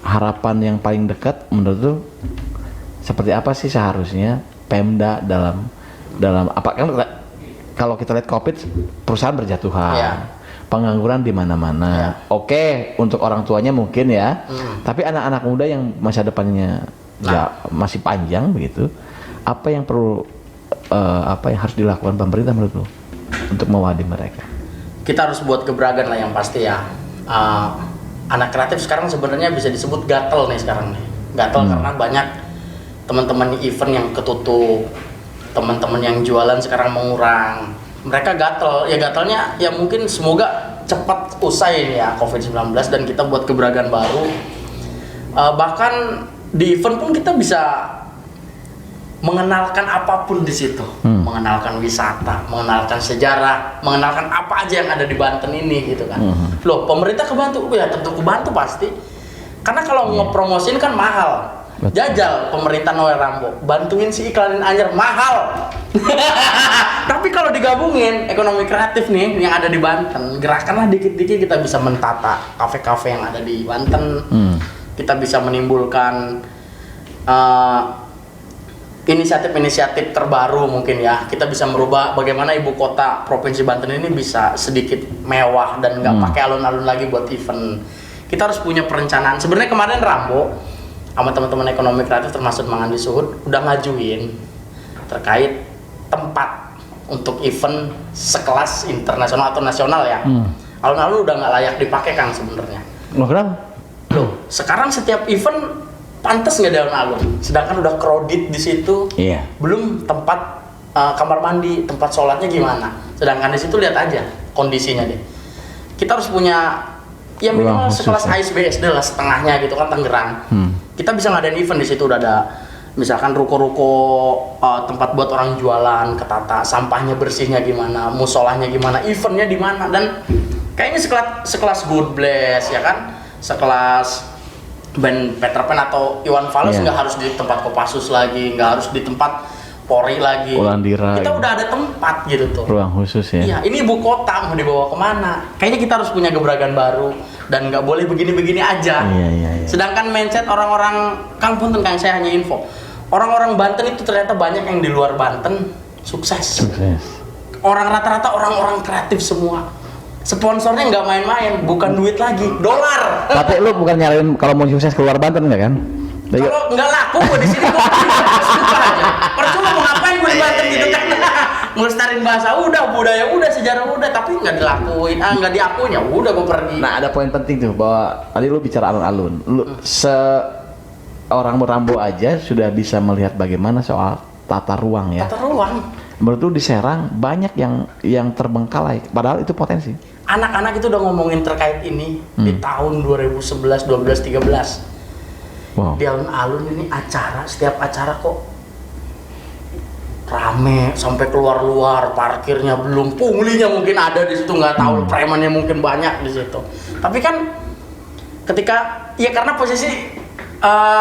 harapan yang paling dekat menurut lo seperti apa sih seharusnya Pemda dalam apa kan kalau kita lihat COVID perusahaan berjatuhan, pengangguran di mana-mana. Oke, untuk orang tuanya mungkin ya, tapi anak-anak muda yang masa depannya masih panjang begitu, apa yang perlu apa yang harus dilakukan pemerintah menurut lo untuk mewadahi mereka? Kita harus buat gebrakan lah yang pasti ya. Anak kreatif sekarang sebenarnya bisa disebut gatel nih sekarang nih. Gatel karena banyak teman-teman event yang ketutup, teman-teman yang jualan sekarang mengurang. Mereka gatel, ya gatelnya ya mungkin semoga cepat usai nih ya COVID-19 dan kita buat gebrakan baru. Bahkan di event pun kita bisa mengenalkan apapun di situ, mengenalkan wisata, mengenalkan sejarah, mengenalkan apa aja yang ada di Banten ini gitu kan. Loh, pemerintah kebantu, ya tentu kebantu pasti. Karena kalau ngepromosin kan mahal. Jajal pemerintah Noel Rambo, bantuin si iklanin Anyer mahal. Tapi kalau digabungin ekonomi kreatif nih yang ada di Banten, gerakanlah dikit-dikit kita bisa mentata kafe-kafe yang ada di Banten. Kita bisa menimbulkan inisiatif-inisiatif terbaru mungkin ya. Kita bisa merubah bagaimana ibu kota provinsi Banten ini bisa sedikit mewah dan nggak pakai alun-alun lagi buat event. Kita harus punya perencanaan. Sebenarnya kemarin Rambo sama teman-teman ekonomi kreatif termasuk Mang Andi Suhud udah ngajuin terkait tempat untuk event sekelas internasional atau nasional ya. Alun-alun udah nggak layak dipakai Kang sebenarnya. Loh kenapa? Loh, sekarang setiap event pantas nggak di alun-alun, sedangkan udah crowded di situ. Belum tempat kamar mandi, tempat sholatnya gimana. Sedangkan di situ lihat aja kondisinya deh. Kita harus punya ya minimal sekelas ASBSD lah setengahnya gitu kan Tangerang. Kita bisa ngadain event di situ udah ada misalkan ruko-ruko tempat buat orang jualan ketata, sampahnya bersihnya gimana, musolahnya gimana, eventnya di mana dan kayaknya sekelas Good Bless ya kan, sekelas band Peter Pan atau Iwan Fals nggak harus di tempat Kopassus lagi, nggak harus di tempat Polri lagi. Ulandira, kita udah ada tempat gitu tuh. Ruang khusus ya. Iya, ini ibu kota mau dibawa kemana? Kayaknya kita harus punya gebrakan baru dan nggak boleh begini-begini aja. Iya. Sedangkan mindset orang-orang Kang Punten, Kang saya hanya info. Orang-orang Banten itu ternyata banyak yang di luar Banten sukses. Orang rata-rata orang-orang kreatif semua. Sponsornya nggak main-main, bukan duit lagi, dolar. Tapi lu bukan nyariin kalau mau sukses keluar Banten nggak kan? Kalau nggak laku gue di sini gue aja. Percuma mau ngapain gue di Banten gitu kan? Ngelestarin bahasa udah, budaya udah, sejarah udah, tapi nggak dilakuin, nggak diakuin ya udah gue pergi. Nah ada poin penting tuh bahwa tadi lu bicara alun-alun, lu seorang Rambo aja sudah bisa melihat bagaimana soal tata ruang ya. Tata ruang. Menurut lu di Serang banyak yang terbengkalai, padahal itu potensi. Anak-anak itu udah ngomongin terkait ini di tahun 2011, 12, 13. Wow. Di alun-alun ini setiap acara kok rame sampai keluar-luar, parkirnya belum, punglinya mungkin ada di situ nggak tahu, premannya mungkin banyak di situ. Tapi kan ketika ya karena posisi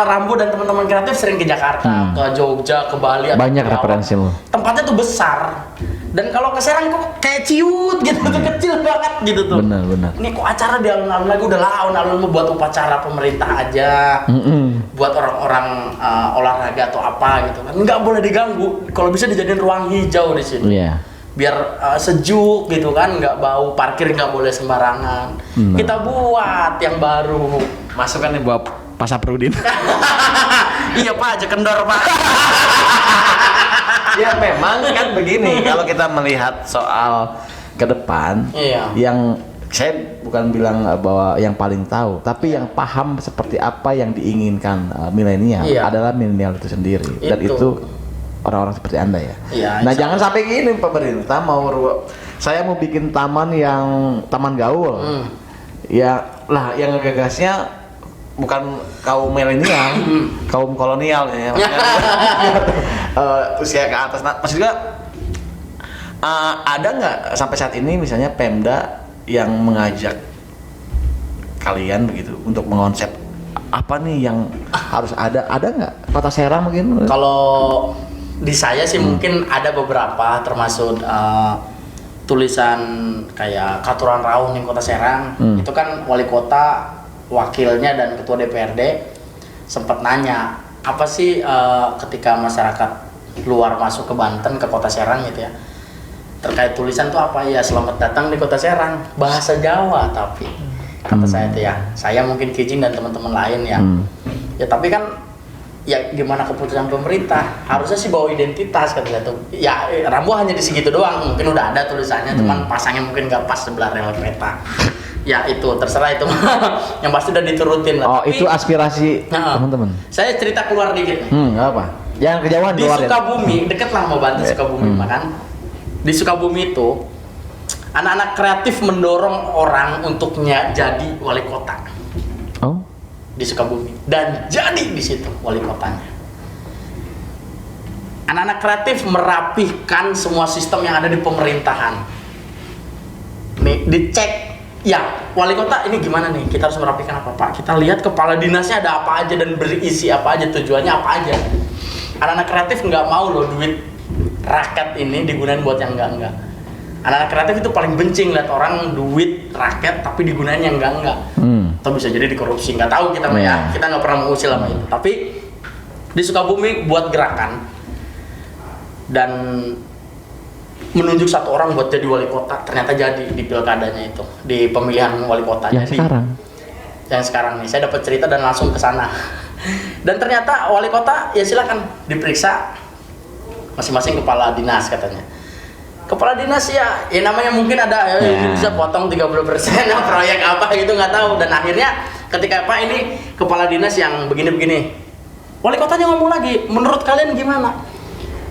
Rambo dan teman-teman kreatif sering ke Jakarta, ke Jogja, ke Bali, banyak referensi lo. Tempatnya tuh besar. Dan kalau ke Serang kok kayak ciut gitu, tuh kecil banget gitu tuh. Benar. Ini kok acara di alun-alun lagi, udah lah alun-alun mau buat upacara pemerintah aja, buat orang-orang olahraga atau apa gitu kan, nggak boleh diganggu. Kalau bisa dijadiin ruang hijau di sini, biar sejuk gitu kan, nggak bau, parkir nggak boleh sembarangan. Kita buat yang baru. Masukkan nih buat Pasaprudin. Iya Pak, aja kendor Pak. Ya memang kan begini, kalau kita melihat soal ke depan, yang saya bukan bilang bahwa yang paling tahu, tapi yang paham seperti apa yang diinginkan milenial adalah milenial itu sendiri. Dan itu orang-orang seperti Anda ya. Nah jangan sampai gini pemerintah mau saya mau bikin taman gaul. Ya lah, yang ngegagasnya bukan kaum milenial, kaum kolonial ya. Usia ke atas. Nah, maksud juga ada nggak sampai saat ini misalnya Pemda yang mengajak kalian begitu untuk mengonsep apa nih yang harus ada nggak? Kota Serang mungkin? Kalau di saya sih mungkin ada beberapa, termasuk tulisan kayak Katuran Raung yang Kota Serang. Itu kan wali kota, wakilnya dan ketua DPRD sempat nanya apa sih ketika masyarakat luar masuk ke Banten, ke Kota Serang gitu ya, terkait tulisan tuh apa ya, selamat datang di Kota Serang, bahasa Jawa tapi kata saya tuh ya, saya mungkin Kijing dan teman-teman lain ya. Ya tapi kan ya gimana keputusan pemerintah, harusnya sih bawa identitas kata saya tuh. Ya Rambo hanya di segitu doang, mungkin udah ada tulisannya, cuman pasangnya mungkin nggak pas sebelah rel kereta. Ya itu terserah itu. Yang pasti udah diturutin lah. Oh, tapi itu aspirasi teman-teman. Saya cerita keluar dikit. Nggak apa. Jangan kejauhan di keluar. Di Sukabumi, deket lah mau bantu Sukabumi makan. Di Sukabumi itu anak-anak kreatif mendorong orang untuknya jadi wali kota. Oh. Di Sukabumi, dan jadi di situ wali kotanya. Anak-anak kreatif merapihkan semua sistem yang ada di pemerintahan. Nih dicek, ya wali kota ini gimana nih? Kita harus merapihkan apa Pak? Kita lihat kepala dinasnya ada apa aja dan berisi apa aja, tujuannya apa aja. Anak-anak kreatif nggak mau loh duit rakyat ini digunain buat yang enggak. Anak-anak kreatif itu paling benci ngeliat orang duit rakyat tapi digunain yang enggak. Atau bisa jadi dikorupsi, nggak tahu kita mah ya, kita nggak pernah mengusil sama itu. Tapi di Sukabumi buat gerakan dan menunjuk satu orang buat jadi wali kota, ternyata jadi di pilkadanya itu, di pemilihan wali kota. Yang sekarang nih, saya dapat cerita dan langsung ke sana. Dan ternyata wali kota ya silakan diperiksa masing-masing kepala dinas katanya. Kepala dinas ya namanya mungkin ada bisa potong 30% proyek apa gitu nggak tahu, dan akhirnya ketika Pak ini kepala dinas yang begini-begini, wali kotanya ngomong lagi, menurut kalian gimana?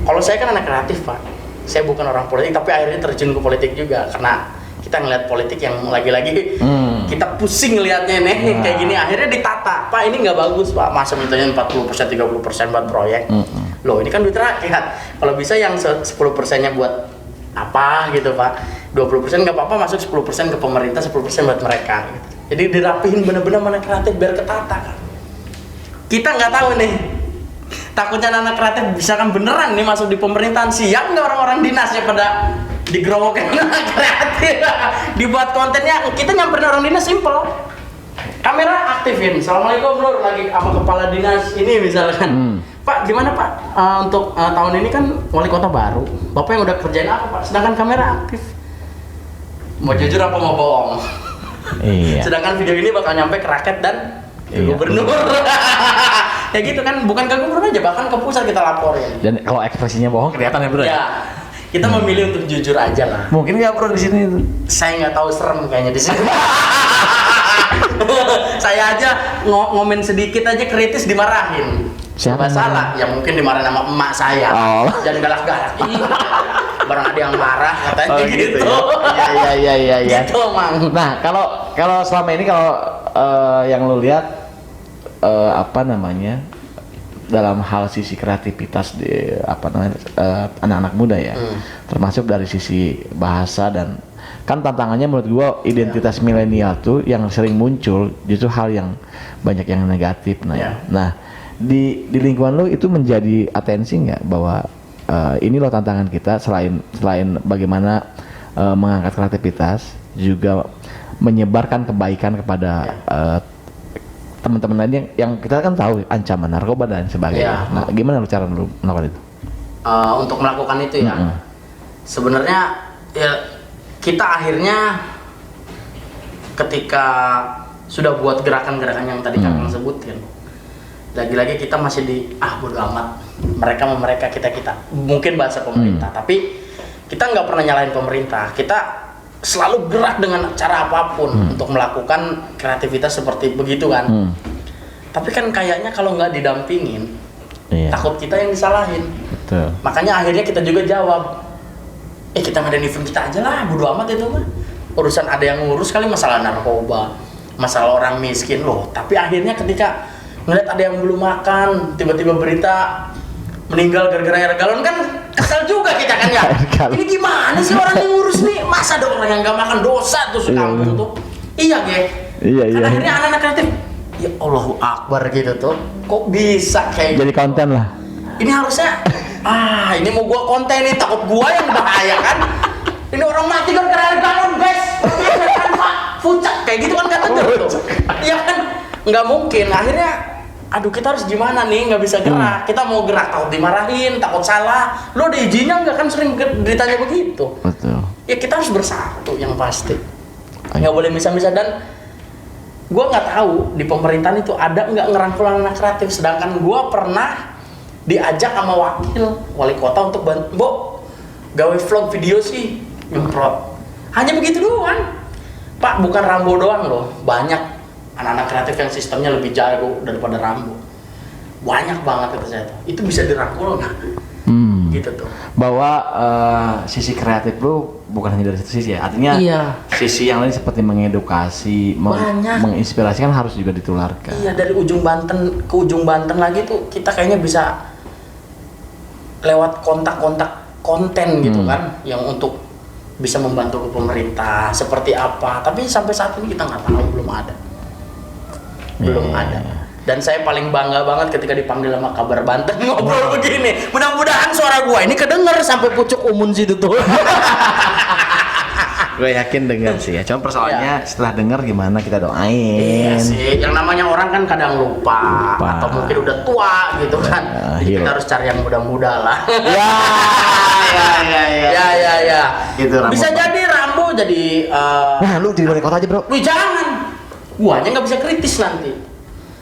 Kalau saya kan anak kreatif Pak, saya bukan orang politik tapi akhirnya terjun ke politik juga karena kita ngeliat politik yang lagi-lagi kita pusing ngeliatnya nih kayak gini, akhirnya ditata, Pak ini nggak bagus Pak, masa mintanya 40% 30% buat proyek, loh ini kan duit rakyat, kalau bisa yang 10%-nya buat apa gitu Pak, 20% nggak apa-apa, masuk 10% ke pemerintah, 10% buat mereka gitu. Jadi dirapihin bener-bener mana kreatif biar ketata kan. Kita nggak tahu nih, takutnya anak kreatif bisa kan beneran nih masuk di pemerintahan, siap nggak orang-orang dinasnya pada digerowokin anak kreatif dibuat kontennya, kita nyamperin orang dinas simple, kamera aktifin, assalamualaikum Nur, lagi sama kepala dinas ini misalkan. Pak gimana Pak, untuk tahun ini kan wali kota baru, Bapak yang udah kerjain apa Pak, sedangkan kamera aktif, mau jujur apa mau bohong? Iya. Sedangkan video ini bakal nyampe ke rakyat dan ke gubernur. Ya gitu kan, bukan ke gubernur aja, bahkan ke pusat kita laporin. Dan kalau ekspresinya bohong kelihatan ya bro ya? Kita memilih untuk jujur aja lah. Mungkin nggak bro di sini itu? Saya nggak tahu, serem kayaknya di sini. Saya aja ngomen sedikit aja kritis dimarahin. Siapa salah? Ya mungkin dimarahin sama emak saya. Jangan galak-galak. Barang ada yang marah katanya gitu. Iya. Gitu Mang. Nah kalau selama ini kalau yang lu lihat apa namanya dalam hal sisi kreativitas di anak-anak muda ya, termasuk dari sisi bahasa, dan kan tantangannya menurut gua identitas milenial tuh yang sering muncul justru hal yang banyak yang negatif. Nah di lingkungan lo itu menjadi atensi nggak bahwa ini loh tantangan kita, selain bagaimana mengangkat kreativitas, juga menyebarkan kebaikan kepada teman-teman lain yang kita kan tahu ancaman narkoba dan sebagainya. Nah gimana cara lu melakukan itu? Untuk melakukan itu ya, sebenarnya ya kita akhirnya ketika sudah buat gerakan-gerakan yang tadi Kakang sebutin, lagi-lagi kita masih bodo amat, mereka kita mungkin bahasa pemerintah, tapi kita nggak pernah nyalahin pemerintah, kita selalu gerak dengan cara apapun untuk melakukan kreativitas seperti begitu kan. Tapi kan kayaknya kalau nggak didampingin, takut kita yang disalahin. Betul. Makanya akhirnya kita juga jawab, kita ngadain event kita aja lah, bodo amat itu mah. Urusan ada yang ngurus kali masalah narkoba, masalah orang miskin loh. Tapi akhirnya ketika ngeliat ada yang belum makan, tiba-tiba berita meninggal gara-gara air galon kan kesel juga kita kan ya. Ini gimana sih orang yang ngurus nih? Masa ada orang yang gak makan, dosa tuh sekampung tuh. Iya Ge. Iya. Kan akhirnya anak-anak kreatif, ya Allahu Akbar gitu tuh. Kok bisa kayak jadi gitu? konten lah. Ini harusnya ini mau gua konten nih, takut gua yang bahaya kan. Ini orang mati gara-gara air galon, guys. Fucak kayak gitu kan kata tuh. Iya kan? Nggak mungkin. Akhirnya aduh kita harus gimana nih, nggak bisa gerak. Kita mau gerak takut dimarahin, takut salah. Lo ada izinnya nggak, kan sering ditanya begitu. Betul. Ya kita harus bersatu yang pasti. Nggak boleh misah-misah. Dan gue nggak tahu di pemerintahan itu ada nggak ngerangkul anak kreatif. Sedangkan gue pernah diajak sama wakil wali kota untuk bantu, Bo, gawe vlog video sih, nyemprot. Hanya begitu doang. Pak, bukan Rambo doang loh, banyak anak-anak kreatif yang sistemnya lebih jago daripada Rambo. Banyak banget kata saya tuh. Itu bisa dirangkul nggak? Gitu tuh. Bahwa sisi kreatif lu bukan hanya dari satu sisi ya. Artinya sisi yang lain seperti mengedukasi, menginspirasi kan harus juga ditularkan. Iya, dari ujung Banten ke ujung Banten lagi tuh kita kayaknya bisa lewat kontak-kontak konten gitu kan, yang untuk bisa membantu ke pemerintah seperti apa. Tapi sampai saat ini kita nggak tahu, belum ada. Dan saya paling bangga banget ketika dipanggil sama Kabar Banten ngobrol begini. Mudah-mudahan suara gua ini kedenger sampai pucuk umun situ tuh. Gue yakin denger sih ya. Cuma persoalannya setelah denger gimana kita doain. Iya sih. Yang namanya orang kan kadang lupa. Atau mungkin udah tua gitu kan. Jadi kita harus cari yang muda-muda lah. Ya. Gitu, bisa jadi Rambo jadi. Nah, lu jadi wali kota aja bro. Lu jangan. Guanya nggak bisa kritis nanti.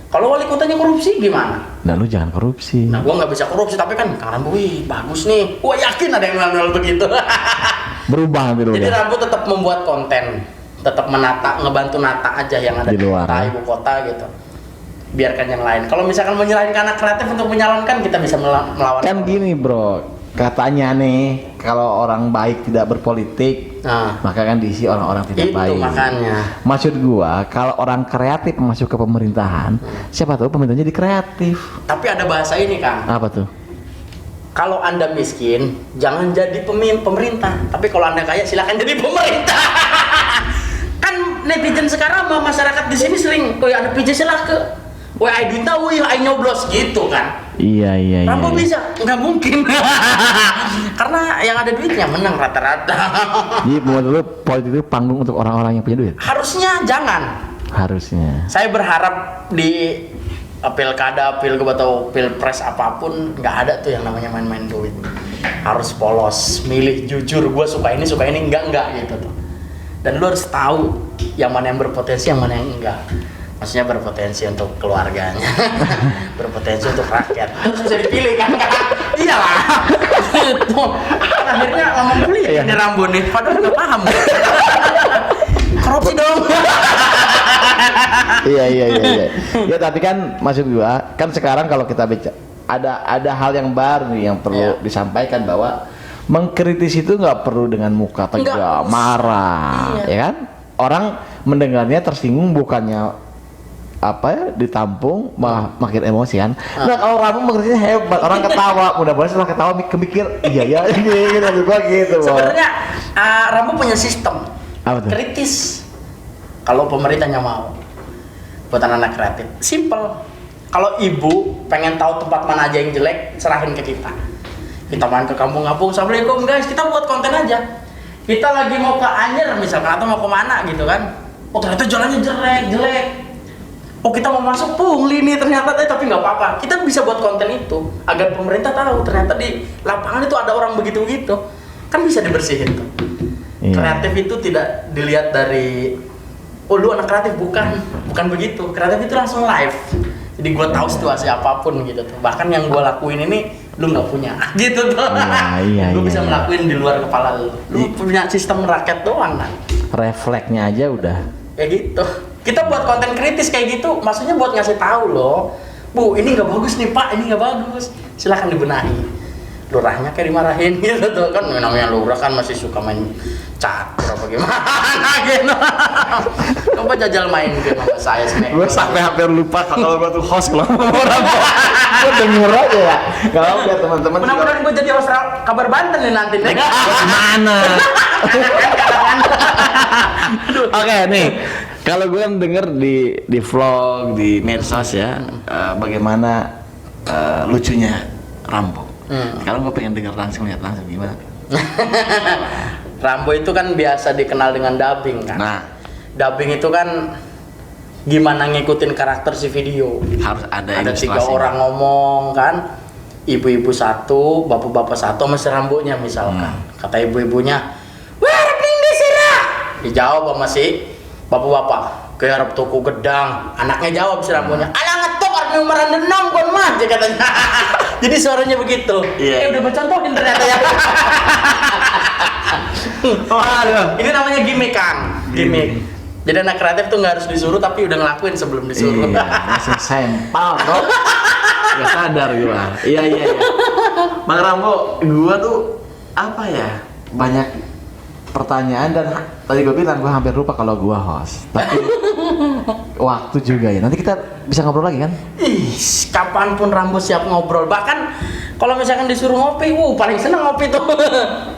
Kalau wali kotanya korupsi gimana? Nah, lu jangan korupsi. Nah, gua nggak bisa korupsi, tapi kan Kang Rambo, wih bagus nih. Gua yakin ada yang ngel begitu. Berubah nanti lu. Jadi Rambo tetap membuat konten, tetap menata, ngebantu nata aja yang ada di luar, ibu kota gitu. Biarkan yang lain. Kalau misalkan menyerahin ke anak kreatif untuk menyalonkan, kita bisa melawan. Kan gini bro, katanya nih kalau orang baik tidak berpolitik, maka kan diisi orang-orang tidak baik. Itu makanya. Maksud gua, kalau orang kreatif masuk ke pemerintahan, siapa tahu pemerintahnya jadi kreatif. Tapi ada bahasa ini Kang. Apa tuh? Kalau Anda miskin, jangan jadi pemerintah. Tapi kalau Anda kaya, silakan jadi pemerintah. Kan netizen sekarang sama masyarakat di sini sering, ada PJ silahkan. I duit tahu, I nyoblos gitu kan. Iya. Rambo bisa? Nggak mungkin. Karena yang ada duitnya menang rata-rata. Jadi menurut lu politik itu panggung untuk orang-orang yang punya duit? Harusnya jangan. Harusnya. Saya berharap di pilkada, pilgub atau pilpres apapun nggak ada tuh yang namanya main-main duit. Harus polos, milih jujur. Gue suka ini enggak gitu tuh. Dan lu harus tahu yang mana yang berpotensi, yang mana yang enggak. Maksudnya berpotensi untuk keluarganya, berpotensi untuk rakyat. Terus bisa dipilih kan? Iyalah. Itu. Akhirnya ngomong kuliah ini Rambo nih, padahal nggak paham. Korupsi dong. Iya. Ya tapi kan maksud gua, kan sekarang kalau kita bicara ada hal yang baru nih yang perlu disampaikan, bahwa mengkritis itu nggak perlu dengan muka tegas, marah, ya kan? Orang mendengarnya tersinggung, bukannya ditampung makin emosi kan. Nah kalau Rambo mengertinya hebat, orang ketawa, mudah-mudahan setelah ketawa mikir iya gitu gua gitu. Sebenarnya Rambo punya sistem kritis. Kalau pemerintahnya mau buat anak kreatif, simple. Kalau ibu pengen tahu tempat mana aja yang jelek, serahin ke kita. Kita main ke kampung-kampung, assalamualaikum guys, kita buat konten aja. Kita lagi mau ke Anyer misalkan, atau mau kemana gitu kan. Oh ternyata jalannya jelek. Oh kita mau masuk pungli nih ternyata, tapi nggak apa-apa. Kita bisa buat konten itu agar pemerintah tahu ternyata di lapangan itu ada orang begitu-begitu. Kan bisa dibersihin tuh. Kreatif itu tidak dilihat dari lu anak kreatif, bukan begitu. Kreatif itu langsung live. Jadi gue tahu situasi apapun gitu tuh. Bahkan yang gue lakuin ini lu nggak punya gitu tuh. Lu bisa ngelakuin di luar kepala lu. Lu punya sistem rakyat doang kan. Refleksnya aja udah. Kayak gitu. Kita buat konten kritis kayak gitu, maksudnya buat ngasih tahu loh, Bu, ini nggak bagus nih Pak, ini nggak bagus, silahkan dibenahi. lurahnya kayak dimarahin gitu tuh kan, namanya lurah kan masih suka main catur apa gimana gitu. Coba jajal main game sama saya sih. Gue sampai hampir lupa kalau gue tuh host kalau orang. Gue denger aja ya. Kalau biar teman-teman. Mudah-mudahan gue jadi host kabar Banten nih nanti nih. Mana? Oke nih, kalau gue kan denger di vlog, di medsos ya, bagaimana lucunya Rambo. Sekarang gue pengen denger langsung, lihat langsung gimana. Rambo itu kan biasa dikenal dengan dubbing kan. Nah, dubbing itu kan gimana ngikutin karakter si video. harus ada 3 orang ngomong kan, ibu-ibu satu, bapak-bapak satu, sama si Rambonya misalkan. Kata ibu-ibunya, wah ning desira. Dijawab sama si bapak-bapak, ke arep tuku gedang. Anaknya jawab si Rambonya, ala ngetok arep numeran denom kon mah, dia katanya. Jadi suaranya begitu. Udah bercontohin ternyata ya. Ini namanya gimmick Kang. Gimmick. Jadi anak kreatif tuh nggak harus disuruh tapi udah ngelakuin sebelum disuruh. Iya, langsung sampel kok. Gak sadar gua. Iya. Bang Rambo, gua tuh apa ya? Banyak pertanyaan dan tadi gue bilang gue hampir lupa kalau gue host. Tapi waktu juga ya. Nanti kita bisa ngobrol lagi kan? Ih, kapanpun Rambo siap ngobrol. Bahkan kalau misalkan disuruh ngopi, paling seneng ngopi tuh.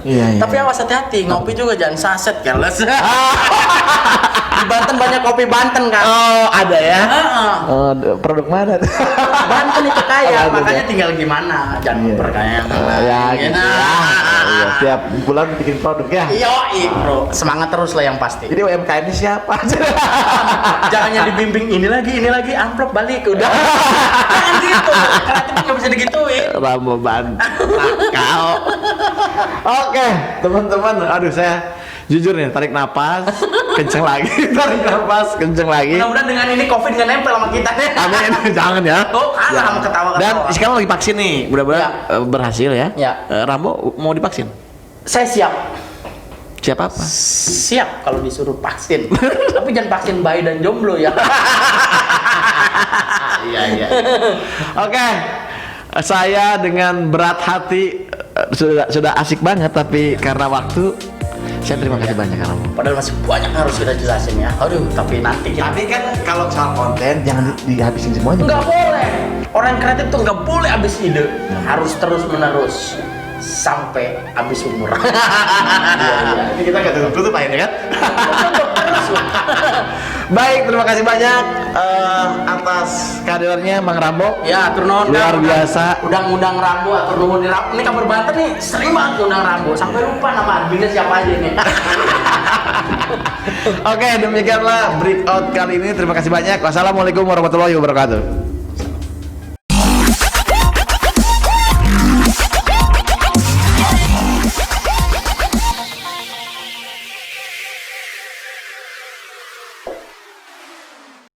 Iya. Tapi awas hati-hati, ngopi juga jangan saset, careless. Di Banten banyak kopi Banten kan? Oh, ada ya? Produk mana? Banten itu kaya, makanya tinggal gimana, jangan memperkaya. Ya gitu ya. Iya, tiap bulan bikin produk ya. Iya, bro. Semangat terus lah yang pasti. Jadi UMKM ini siapa? Jangan dibimbing ini lagi, amplop balik udah. Jangan gitu. Kreatif nggak bisa digituin. Rambo Banten. Kau. Oke, teman-teman. Aduh, saya jujur nih, tarik napas, kenceng lagi, tarik napas, kenceng lagi. Mudah-mudahan dengan ini COVID nggak nempel sama kita nih. Amin, jangan ya. Oh, kalah sama ketawa-ketawa. Dan sekarang lagi vaksin nih, mudah-mudahan berhasil ya. Ya. Rambo mau divaksin? Saya siap. Siapa apa? Siap kalau disuruh vaksin. Tapi jangan vaksin bayi dan jomblo ya. Iya. Oke. Saya dengan berat hati sudah asik banget, tapi karena waktu saya terima kasih banyak Rambo. Padahal masih banyak harus kita jelasin ya. Aduh, tapi nanti kita... Tapi kan kalau soal konten jangan dihabisin semuanya. Nggak boleh. Orang kreatif tuh nggak boleh habis ide. Harus terus menerus sampai habis umur. Iya. Ini kita nggak tutup akhirnya kan? Baik, terima kasih banyak atas kehadirannya Bang Rambo. Ya, atur nuhun. Luar biasa. Undang Rambo, atur nuhun. Ini kabar Banten nih sering banget undang Rambo. Sampai lupa nama adminnya siapa aja nih. Oke, demikianlah breakout kali ini. Terima kasih banyak. Wassalamualaikum warahmatullahi wabarakatuh.